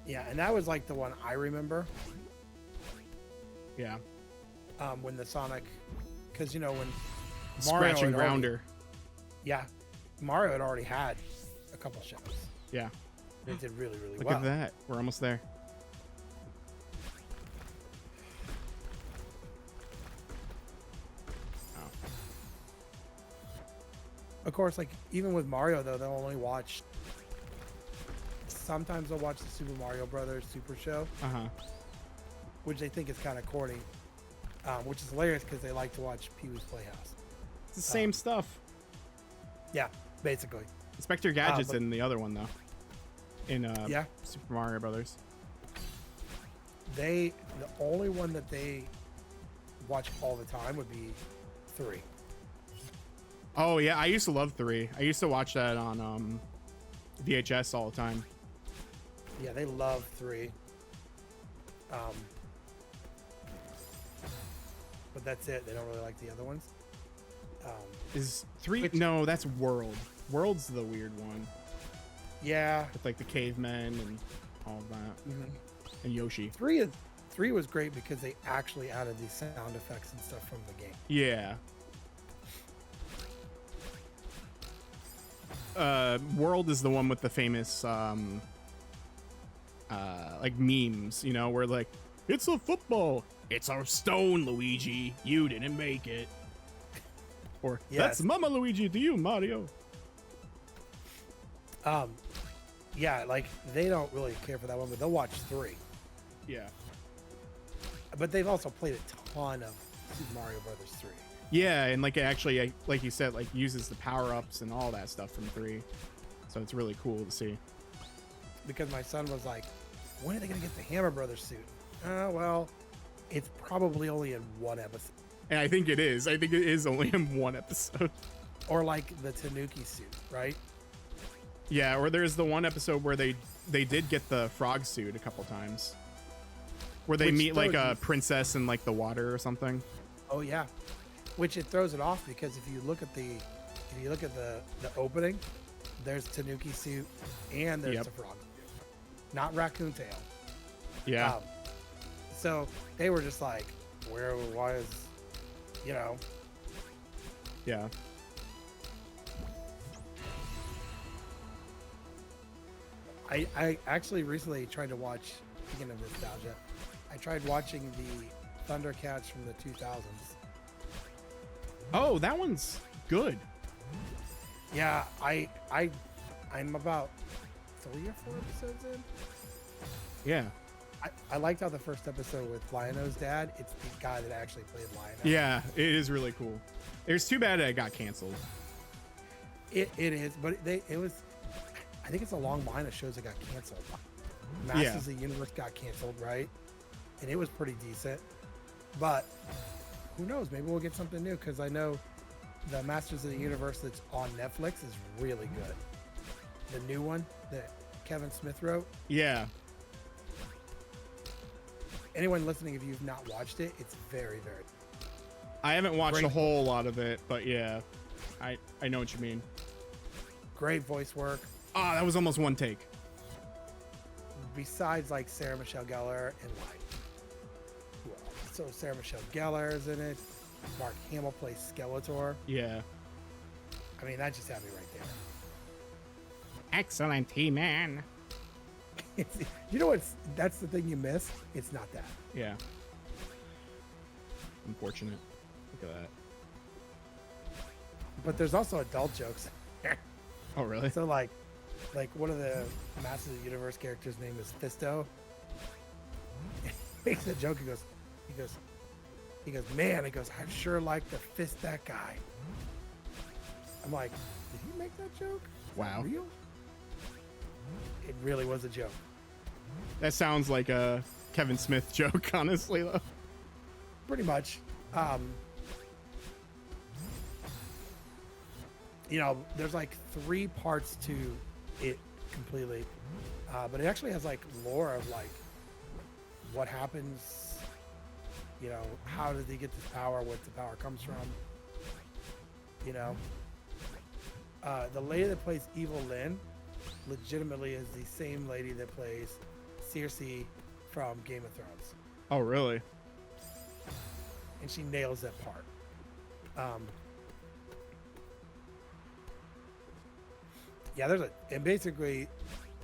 Yeah, and that was like the one I remember. Yeah. When the Sonic, because when Mario Scratch and had Grounder. Mario had already had a couple shows. Yeah. They did really, really Look well. at that. We're almost there. Oh. Of course, like even with Mario though, they'll only watch. Sometimes they'll watch the Super Mario Brothers Super Show, which they think is kind of corny, which is hilarious because they like to watch Pee-wee's Playhouse. It's the same stuff. Yeah, basically. Inspector Gadget's in the other one though. In yeah, Super Mario Brothers. The only one that they watch all the time would be 3. Oh yeah, I used to love 3. I used to watch that on VHS all the time. Yeah, they love 3. But that's it. They don't really like the other ones. Is 3? No, that's World. World's the weird one. Yeah. With like the cavemen and all of that. Mm-hmm. And Yoshi. 3 was great because they actually added these sound effects and stuff from the game. Yeah. World is the one with the famous like memes, where like, it's a football, it's a stone, Luigi, you didn't make it. Or that's Mama Luigi to you, Mario. Yeah, like they don't really care for that one, but they'll watch 3. Yeah. But they've also played a ton of Super Mario Brothers 3. Yeah, and like it actually, like you said, like uses the power-ups and all that stuff from 3. So it's really cool to see. Because my son was like, when are they going to get the Hammer Brothers suit? Well, it's probably only in one episode. And I think it is. I think it is only in one episode. Or like the Tanuki suit, right? Yeah, or there's the one episode where they did get the frog suit a couple times. Where they meet like a princess in like the water or something. Oh yeah. Which it throws it off because if you look at the opening, there's Tanuki suit and there's the frog suit. Not raccoon tail. Yeah. So they were just like, why is Yeah. I actually recently tried to watch, speaking of nostalgia, I tried watching the Thundercats from the 2000s. Oh, that one's good. Yeah, I'm about 3 or 4 episodes in. Yeah. I liked how the first episode with Lion-O's dad, it's the guy that actually played Lion-O. Yeah, it is really cool. It's too bad that it got canceled. It is, but it was, I think it's a long line of shows that got canceled. Masters of the Universe got canceled, right? And it was pretty decent. But who knows? Maybe we'll get something new because I know the Masters of the Universe that's on Netflix is really good. The new one that Kevin Smith wrote. Yeah. Anyone listening, if you've not watched it, it's very, very. I haven't watched a whole lot of it, but yeah, I know what you mean. Great voice work. Oh, that was almost one take. Besides like Sarah Michelle Gellar and like, well, so Sarah Michelle Gellar is in it. Mark Hamill plays Skeletor. Yeah. I mean, that just had me right there. Excellent, He-Man. You know what's, that's the thing you miss? It's not that. Yeah. Unfortunate. Look at that. But there's also adult jokes. Oh, really? So like one of the Masters of the Universe characters' name is Fisto. He makes a joke. He goes, man, he goes, I'd sure like to fist that guy. I'm like, did he make that joke? Is Wow. that real? It really was a joke. That sounds like a Kevin Smith joke, honestly, though. Pretty much. You know, there's like 3 parts to it completely, but it actually has like lore of like what happens, you know, how did he get this power, what the power comes from, you know. The lady that plays Evil Lynn legitimately is the same lady that plays Cersei from Game of Thrones. Oh, really? And she nails that part. Yeah, and basically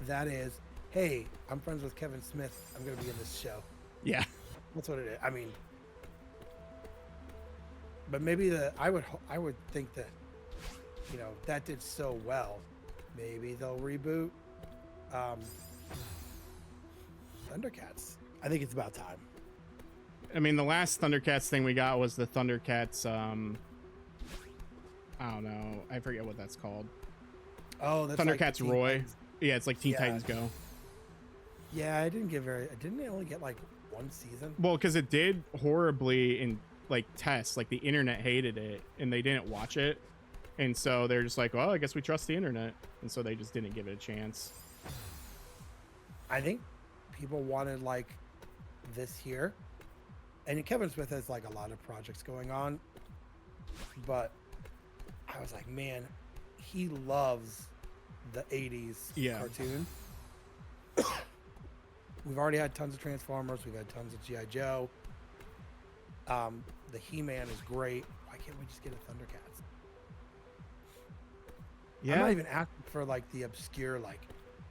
that is, hey, I'm friends with Kevin Smith. I'm going to be in this show. Yeah. That's what it is. I mean, but maybe I would think that, you know, that did so well. Maybe they'll reboot Thundercats. I think it's about time. I mean, the last Thundercats thing we got was the Thundercats, I don't know. I forget what that's called. Oh, that's Thundercats like Roy. Titans. Yeah, it's like Teen Titans Go. Yeah, didn't it only get like 1 season? Well, because it did horribly in like tests. Like the internet hated it and they didn't watch it. And so they're just like, well, I guess we trust the internet. And so they just didn't give it a chance. I think people wanted like this here. And Kevin Smith has like a lot of projects going on. But I was like, man, he loves the 80s cartoon. We've already had tons of Transformers. We've had tons of G.I. Joe. The He-Man is great. Why can't we just get a Thundercats? Yeah. I'm not even asking for like the obscure like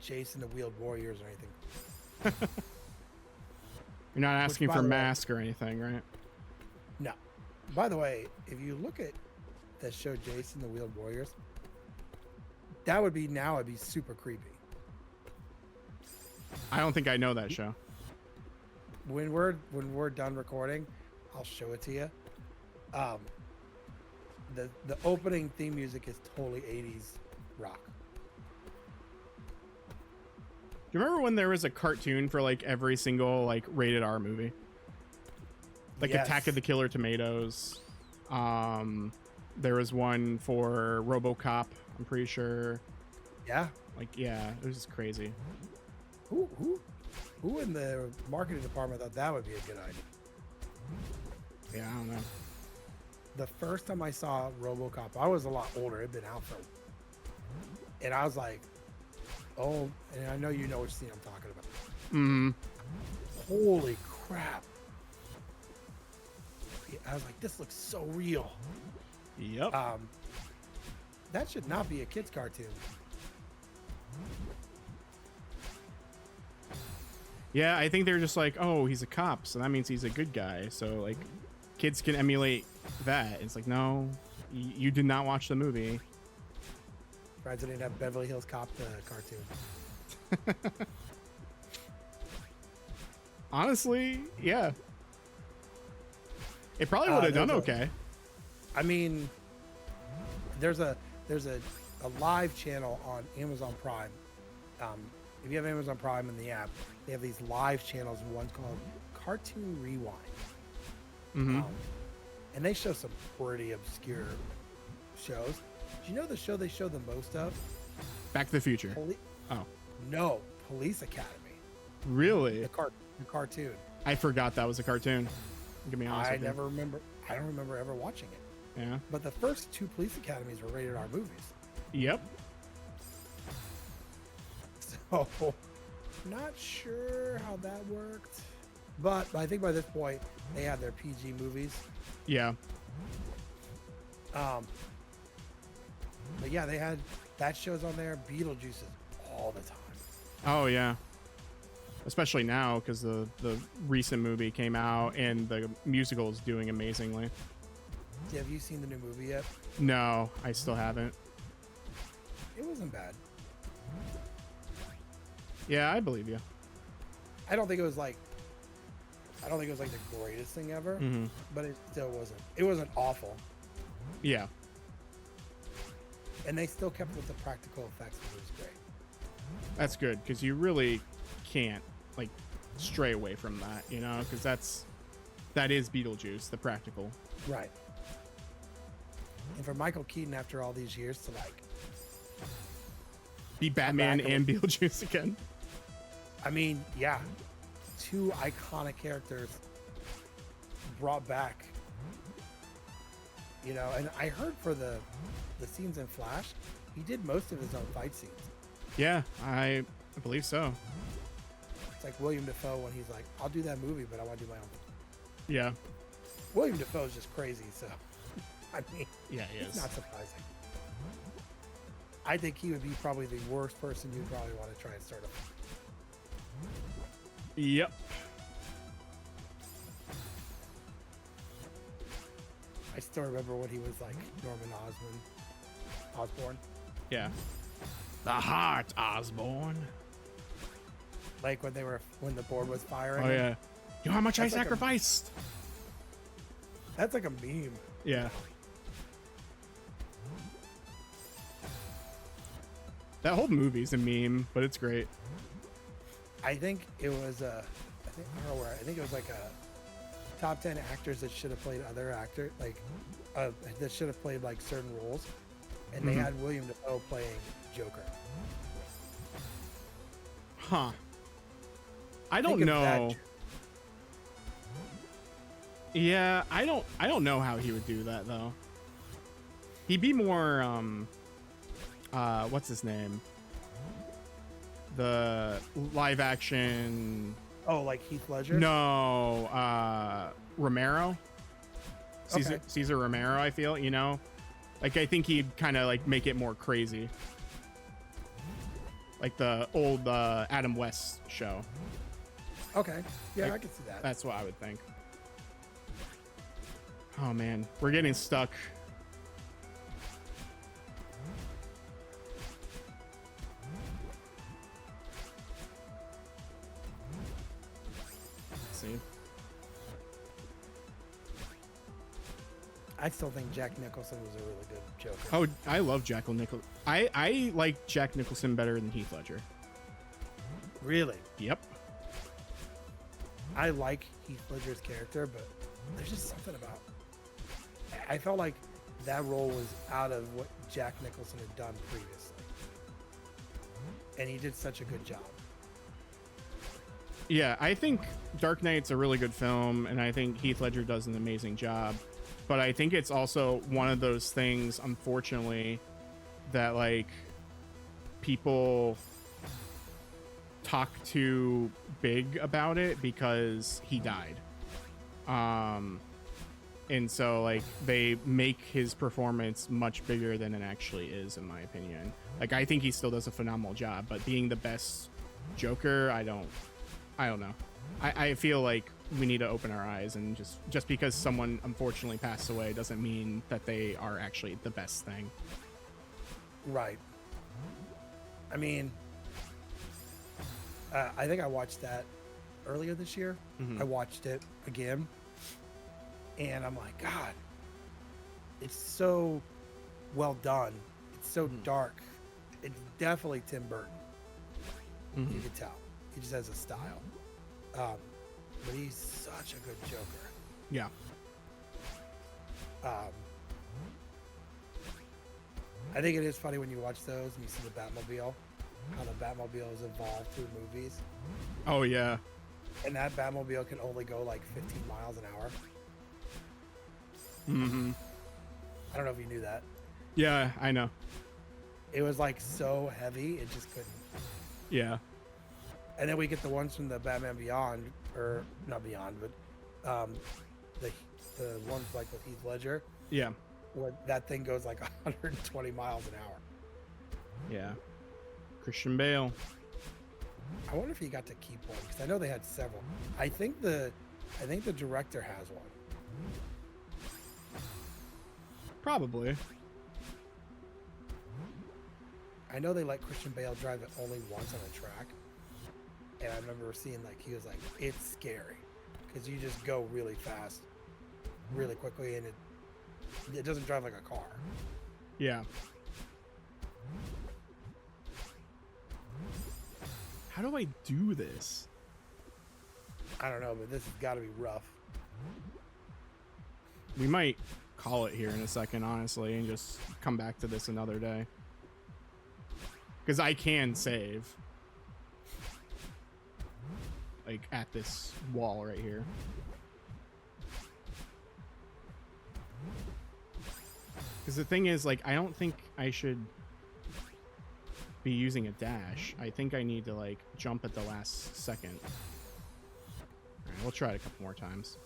Jason the Wheeled Warriors or anything. You're not asking for Mask or anything, right? No. By the way, if you look at that show Jason the Wheeled Warriors, that would be it'd be super creepy. I don't think I know that show. When we're done recording, I'll show it to you. The opening theme music is totally 80s rock. Do you remember when there was a cartoon for like every single like rated R movie? Like Yes. Attack of the Killer Tomatoes. There was one for RoboCop, I'm pretty sure. Yeah. Like, yeah, it was just crazy. Who in the marketing department thought that would be a good idea? Yeah, I don't know. The first time I saw RoboCop, I was a lot older. It'd been out for, and I was like, oh, and I know you know which scene I'm talking about. Mm-hmm. Holy crap. I was like, this looks so real. Yep. That should not be a kid's cartoon. Yeah, I think they're just like, oh, he's a cop, so that means he's a good guy. So like, kids can emulate that. It's like, no, you did not watch the movie. Surprised they didn't have Beverly Hills Cop the cartoon. Honestly, yeah. It probably would have done okay. I mean, there's a live channel on Amazon Prime. If you have Amazon Prime in the app, they have these live channels. One's called Cartoon Rewind. Mm-hmm. And they show some pretty obscure shows. Do you know the show they show the most of? Back to the Future. Oh. No, Police Academy. Really? The cartoon. I forgot that was a cartoon. Give me honest. I don't remember ever watching it. Yeah. But the first 2 Police Academies were rated R movies. Yep. So, not sure how that worked. But I think by this point, they had their PG movies. Yeah. But yeah, they had that shows on there. Beetlejuice is all the time. Oh, yeah. Especially now, because the recent movie came out and the musical is doing amazingly. Yeah, have you seen the new movie yet? No, I still haven't. It wasn't bad. Yeah, I believe you. I don't think it was like the greatest thing ever, Mm-hmm. but it still wasn't. It wasn't awful. Yeah. And they still kept with the practical effects, which was great. That's good, because you really can't like stray away from that, you know, because that is Beetlejuice, the practical. Right. And for Michael Keaton, after all these years, to like be Batman and Beetlejuice again. I mean, yeah, two iconic characters brought back. You know, and I heard for the scenes in Flash, he did most of his own fight scenes. Yeah, I believe so. It's like William Dafoe when he's like, I'll do that movie, but I want to do my own. Yeah. William Dafoe is just crazy, so I mean, yeah, he it's is. not surprising. I think he would be probably the worst person you'd probably want to try and start a. Yep. I still remember when he was like Norman Osborn. Yeah. The Heart Osborn. Like when the board was firing. Oh yeah. You know how much I That's like sacrificed? That's like a meme. Yeah. That whole movie's a meme, but it's great. I think it was I don't know where. I think it was like a top 10 actors that should have played other actors, like that should have played like certain roles, and they had William Dafoe playing Joker. Huh. I don't Think of know. that. Yeah, I don't know how he would do that though. He'd be more what's his name? The live action. Oh, like Heath Ledger? No, Romero. Okay. Caesar Romero, I feel, you know? Like I think he'd kind of like make it more crazy. Like the old Adam West show. Okay. Yeah, Like, I can see that. That's what I would think. Oh man, we're getting stuck. Let's see. I still think Jack Nicholson was a really good Joker. Oh, I love Jack Nicholson. I like Jack Nicholson better than Heath Ledger. Really? Yep. I like Heath Ledger's character, but there's just something about. I felt like that role was out of what Jack Nicholson had done previously, and he did such a good job. Yeah, I think Dark Knight's a really good film, and I think Heath Ledger does an amazing job. But I think it's also one of those things, unfortunately, that like people talk too big about it because he died. And so like they make his performance much bigger than it actually is, in my opinion. Like I think he still does a phenomenal job, but being the best Joker, I don't know. I feel like we need to open our eyes, and just because someone unfortunately passed away doesn't mean that they are actually the best thing. Right. I mean, I think I watched that earlier this year. I watched it again, and I'm like, God, it's so well done. It's so dark. It's definitely Tim Burton. You can tell. He just has a style. But he's such a good Joker. Yeah. I think it is funny when you watch those and you see the Batmobile, how the Batmobile has evolved through movies. Oh yeah. And that Batmobile can only go like 15 miles an hour. I don't know if you knew that. Yeah, I know. It was like so heavy, it just couldn't. Yeah. And then we get the ones from the Batman Beyond, or not Beyond, but the ones like with Heath Ledger, Yeah. where that thing goes like 120 miles an hour. Yeah. Christian Bale. I wonder if he got to keep one, because I know they had several. I think the director has one. Probably. I know they let Christian Bale drive it only once on a track. And I remember seeing like, he was like, it's scary because you just go really fast, really quickly, and it doesn't drive like a car. Yeah. How do I do this? I don't know, but this has got to be rough. We might call it here in a second, honestly, and just come back to this another day. Because I can save. Like, at this wall right here. Because the thing is, like, I don't think I should be using a dash. I think I need to, like, jump at the last second. Alright, we'll try it a couple more times.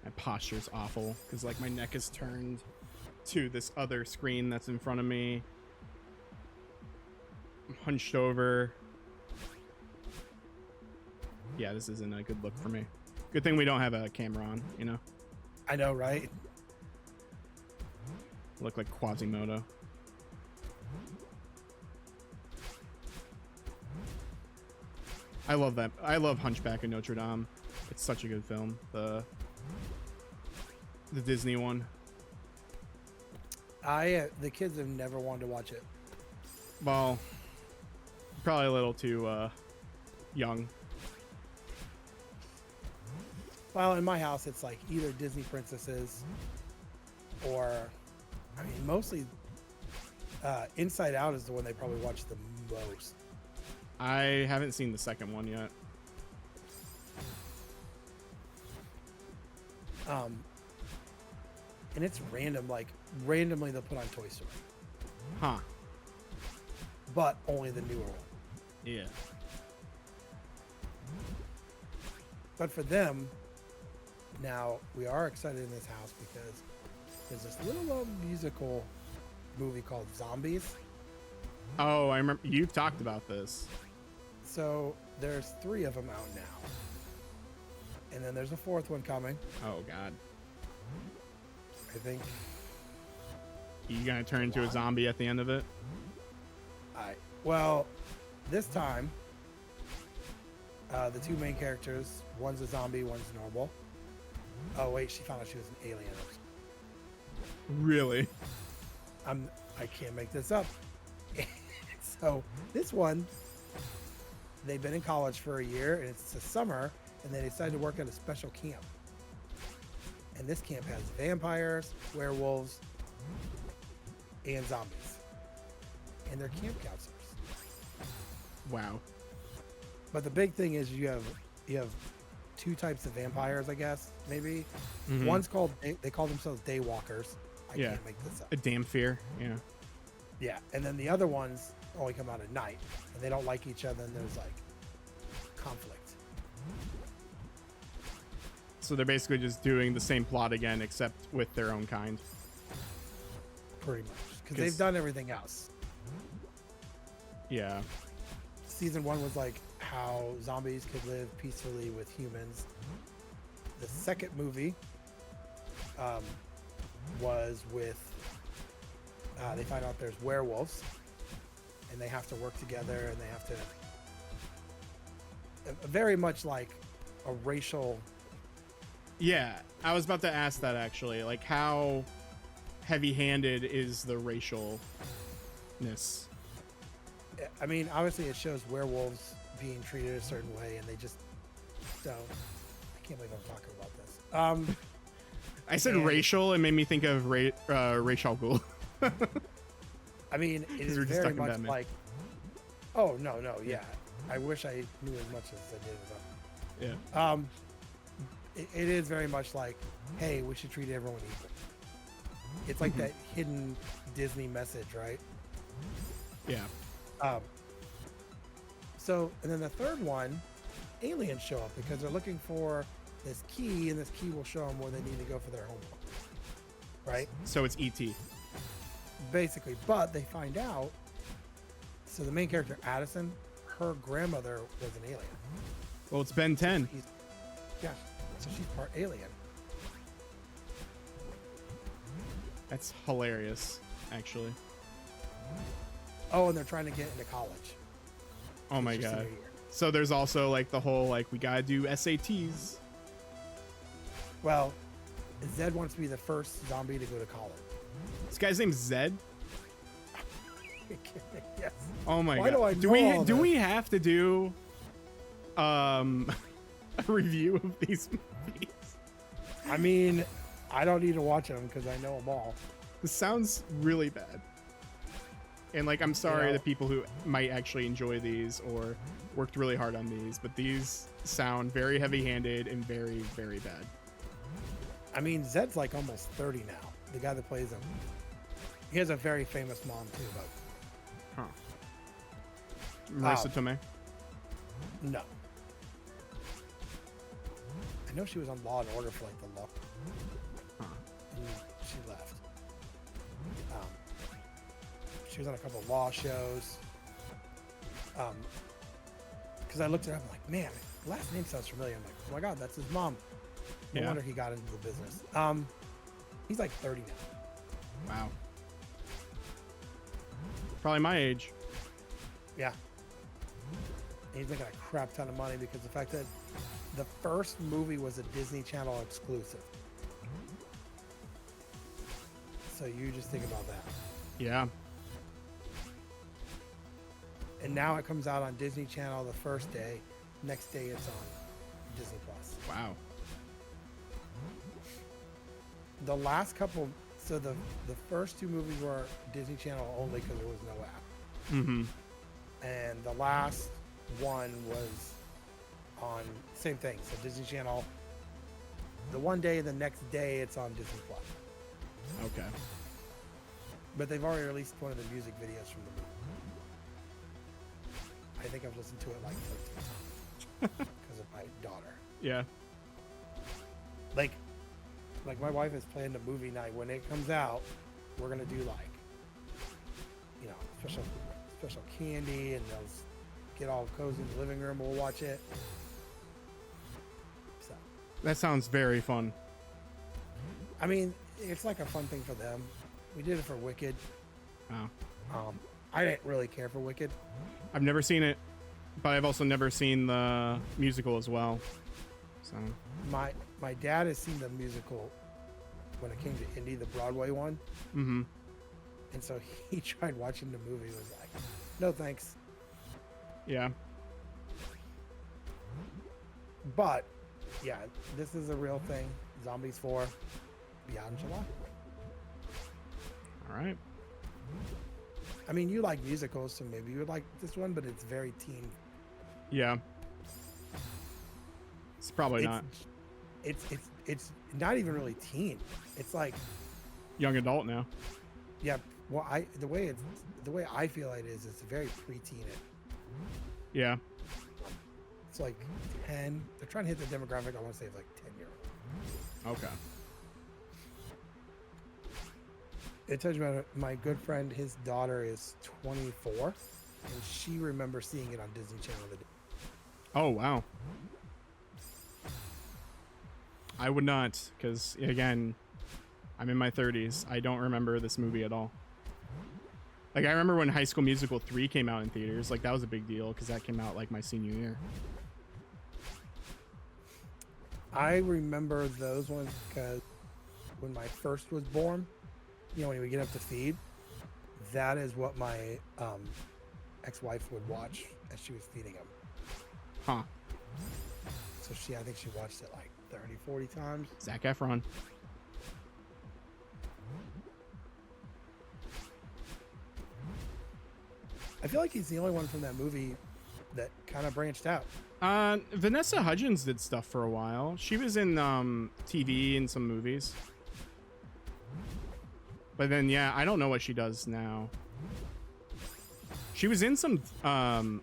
My posture's awful because like my neck is turned to this other screen that's in front of me. I'm hunched over. Yeah, this isn't a good look for me. Good thing we don't have a camera on, you know? I know, right? Look like Quasimodo. I love that. I love Hunchback of Notre Dame. It's such a good film. The Disney one. The kids have never wanted to watch it. Well, probably a little too young. Well, in my house, it's like either Disney princesses or, I mean, mostly Inside Out is the one they probably watch the most. I haven't seen the second one yet. And it's random, like randomly they'll put on Toy Story. Huh. But only the newer one. Yeah. But for them, now we are excited in this house because there's this little musical movie called Zombies. Oh, I remember you've talked about this. So there's 3 of them out now. And then there's a 4th one coming. Oh God. I think. You gonna turn into a zombie at the end of it? Well, this time, the 2 main characters, one's a zombie, one's normal. Oh wait, she found out she was an alien. Really? I can't make this up. So this one, they've been in college for a year, and it's the summer, and they decided to work at a special camp. And this camp has vampires, werewolves, and zombies. And they're camp counselors. Wow. But the big thing is you have 2 types of vampires, I guess, maybe. Mm-hmm. One's called, they call themselves daywalkers. I can't make this up. A damn fear. Yeah. Yeah. And then the other ones only come out at night, and they don't like each other, and there's like conflict. So they're basically just doing the same plot again, except with their own kind. Pretty much. Because they've done everything else. Yeah. Season 1 was like how zombies could live peacefully with humans. The second movie was with, they find out there's werewolves, and they have to work together, and they have to, very much like a racial. Yeah, I was about to ask that actually. Like, how heavy-handed is the racialness? I mean, obviously it shows werewolves being treated a certain way, and they just don't. I can't believe I'm talking about this. I said racial. It made me think of Ra's al Ghul. I mean, it is we're just very talking much Batman. like. Oh no, yeah. I wish I knew as much as I did about. Yeah. It is very much like, hey, we should treat everyone equal. It's like that hidden Disney message, right? Yeah. So, and then the third one, aliens show up because they're looking for this key, and this key will show them where they need to go for their homework. Right? So it's E.T. Basically, but they find out. So the main character, Addison, her grandmother was an alien. Well, it's Ben 10. Yeah, so she's part alien. That's hilarious, actually. Oh, and they're trying to get into college. Oh my It's your god. senior year. So there's also like the whole like we gotta do SATs. Well, Zed wants to be the first zombie to go to college. This guy's name's Zed. Yes. Oh my Why god. do I do know we all do this? we have to do a review of these movies? I mean, I don't need to watch them because I know them all. This sounds really bad. And like I'm sorry know- to people who might actually enjoy these or worked really hard on these, but these sound very heavy-handed and very, very bad. I mean, Zed's like almost 30 now. The guy that plays him. He has a very famous mom too, but Huh. Marissa Oh. Tomei. no. I know she was on Law and Order for like the law. Huh. And she left. She was on a couple of law shows. Because I looked it up, I'm like, man, the last name sounds familiar. I'm like, oh my god, that's his mom. No Yeah. wonder he got into the business. He's like 30 now. Wow. Probably my age. Yeah. And he's making a crap ton of money because the fact that the first movie was a Disney Channel exclusive. So you just think about that. Yeah. And now it comes out on Disney Channel the first day. Next day it's on Disney Plus. Wow. The last couple, so the first two movies were Disney Channel only because there was no app. Mm-hmm. And the last one was on same thing. So Disney Channel. The one day, the next day, it's on Disney Plus. Okay. But they've already released one of the music videos from the movie. I think I've listened to it like 13 times because of my daughter. Yeah. Like my wife has planned a movie night. When it comes out, we're gonna do like, you know, special candy, and they'll get all cozy in the living room. We'll watch it. So, That sounds very fun. I mean, it's like a fun thing for them. We did it for Wicked. Wow. I didn't really care for Wicked. I've never seen it, but I've also never seen the musical as well. So My dad has seen the musical when it came to Indy, the Broadway one, mm-hmm. and so he tried watching the movie. Was like, no thanks. Yeah. But yeah, this is a real thing. Zombies 4 Beyond July. All right. I mean, you like musicals, so maybe you would like this one, but it's very teen. Yeah. It's probably not It's not even really teen. It's like, young adult now. yeah. Well, the way I feel it is, it's very preteen. Yeah. It's like 10. They're trying to hit the demographic. I want to say of like 10-year-old. Okay. It tells you about it. My good friend, his daughter is 24, and she remembers seeing it on Disney Channel. Oh, wow. I would not, because again, I'm in my 30s. I don't remember this movie at all. Like, I remember when High School Musical 3 came out in theaters. Like, that was a big deal because that came out like my senior year. I remember those ones because when my first was born, you know, when we get up to feed, that is what my ex-wife would watch as she was feeding him. Huh. So I think she watched it like 30, 40 times. Zac Efron. I feel like he's the only one from that movie that kind of branched out. Vanessa Hudgens did stuff for a while. She was in TV and some movies. But then, yeah, I don't know what she does now. She was in some,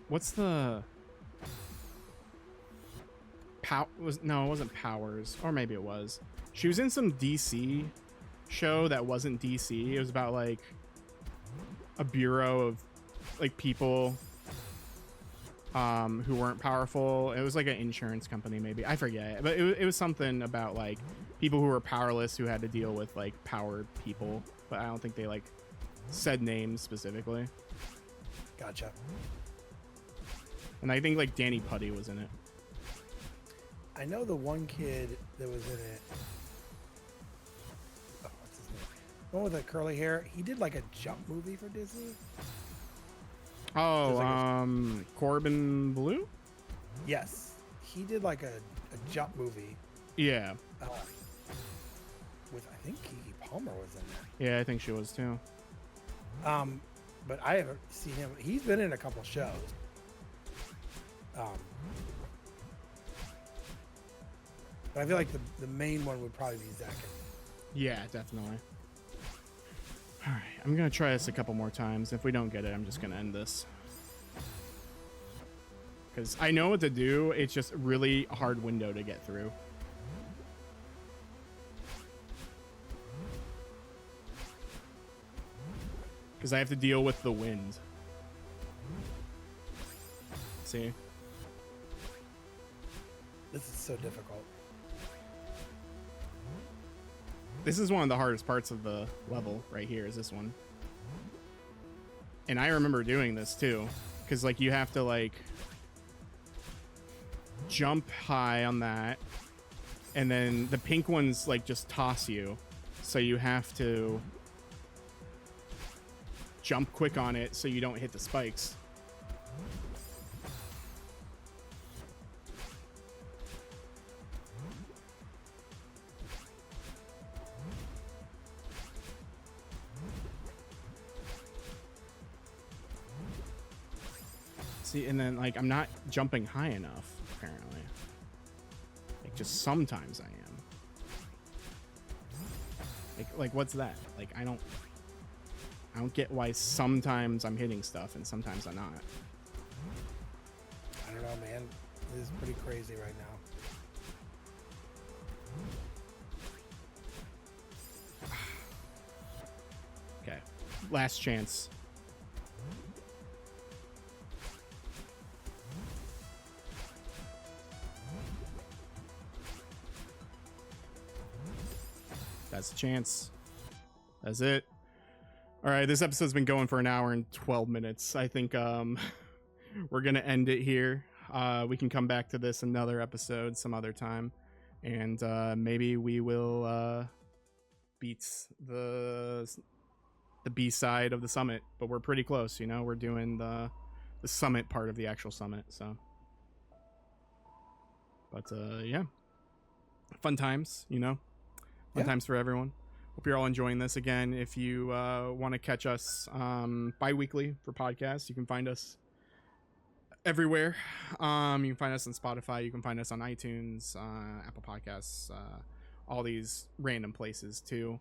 what's the... No, it wasn't Powers. Or maybe it was. She was in some DC show that wasn't DC. It was about, like, a bureau of, like, people who weren't powerful. It was like an insurance company, maybe. I forget. But it was something about, like, people who were powerless who had to deal with, like, powered people. but I don't think they like said names specifically. Gotcha. And I think like Danny Putty was in it. I know the one kid that was in it. Oh, what's his name? The one with the curly hair. He did like a jump movie for Disney. Oh, Corbin Blue? Yes. He did like a jump movie. Yeah. With, I think Keke Palmer was in there. Yeah, I think she was too. But I haven't seen him. He's been in a couple shows. But I feel like the main one would probably be Zach. Yeah, definitely. All right, I'm gonna try this a couple more times. If we don't get it, I'm just gonna end this. Because I know what to do. It's just a really hard window to get through. Because I have to deal with the wind. See? This is so difficult. This is one of the hardest parts of the level right here, is this one. And I remember doing this too. Because like you have to like jump high on that. And then the pink ones like just toss you. So you have to jump quick on it so you don't hit the spikes. See, and then like I'm not jumping high enough apparently. Like just sometimes I am. Like what's that? Like I don't get why sometimes I'm hitting stuff and sometimes I'm not. I don't know, man. This is pretty crazy right now. Okay. Last chance. That's a chance. That's it. All right, this episode's been going for an hour and 12 minutes. I think we're going to end it here. We can come back to this another episode some other time. And maybe we will beat the B-side of the summit. But we're pretty close, you know? We're doing the summit part of the actual summit, so. But, yeah. Fun times, you know? Fun times for everyone. Hope you're all enjoying this. Again, if you want to catch us bi-weekly for podcasts, you can find us everywhere. You can find us on Spotify. You can find us on iTunes, Apple Podcasts, all these random places too.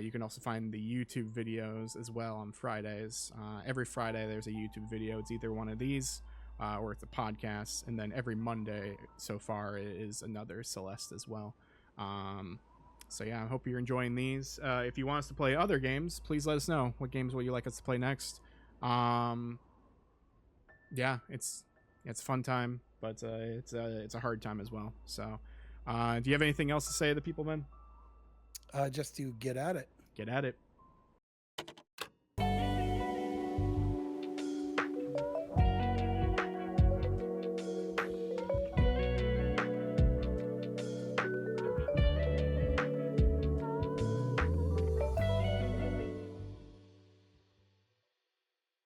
You can also find the YouTube videos as well on Fridays. Every Friday there's a YouTube video. It's either one of these or it's a podcast. And then every Monday so far is another Celeste as well. So yeah, I hope you're enjoying these. If you want us to play other games, please let us know. What games will you like us to play next? Yeah, it's a fun time, but it's a hard time as well. So, do you have anything else to say to the people, Ben? Just to get at it. Get at it.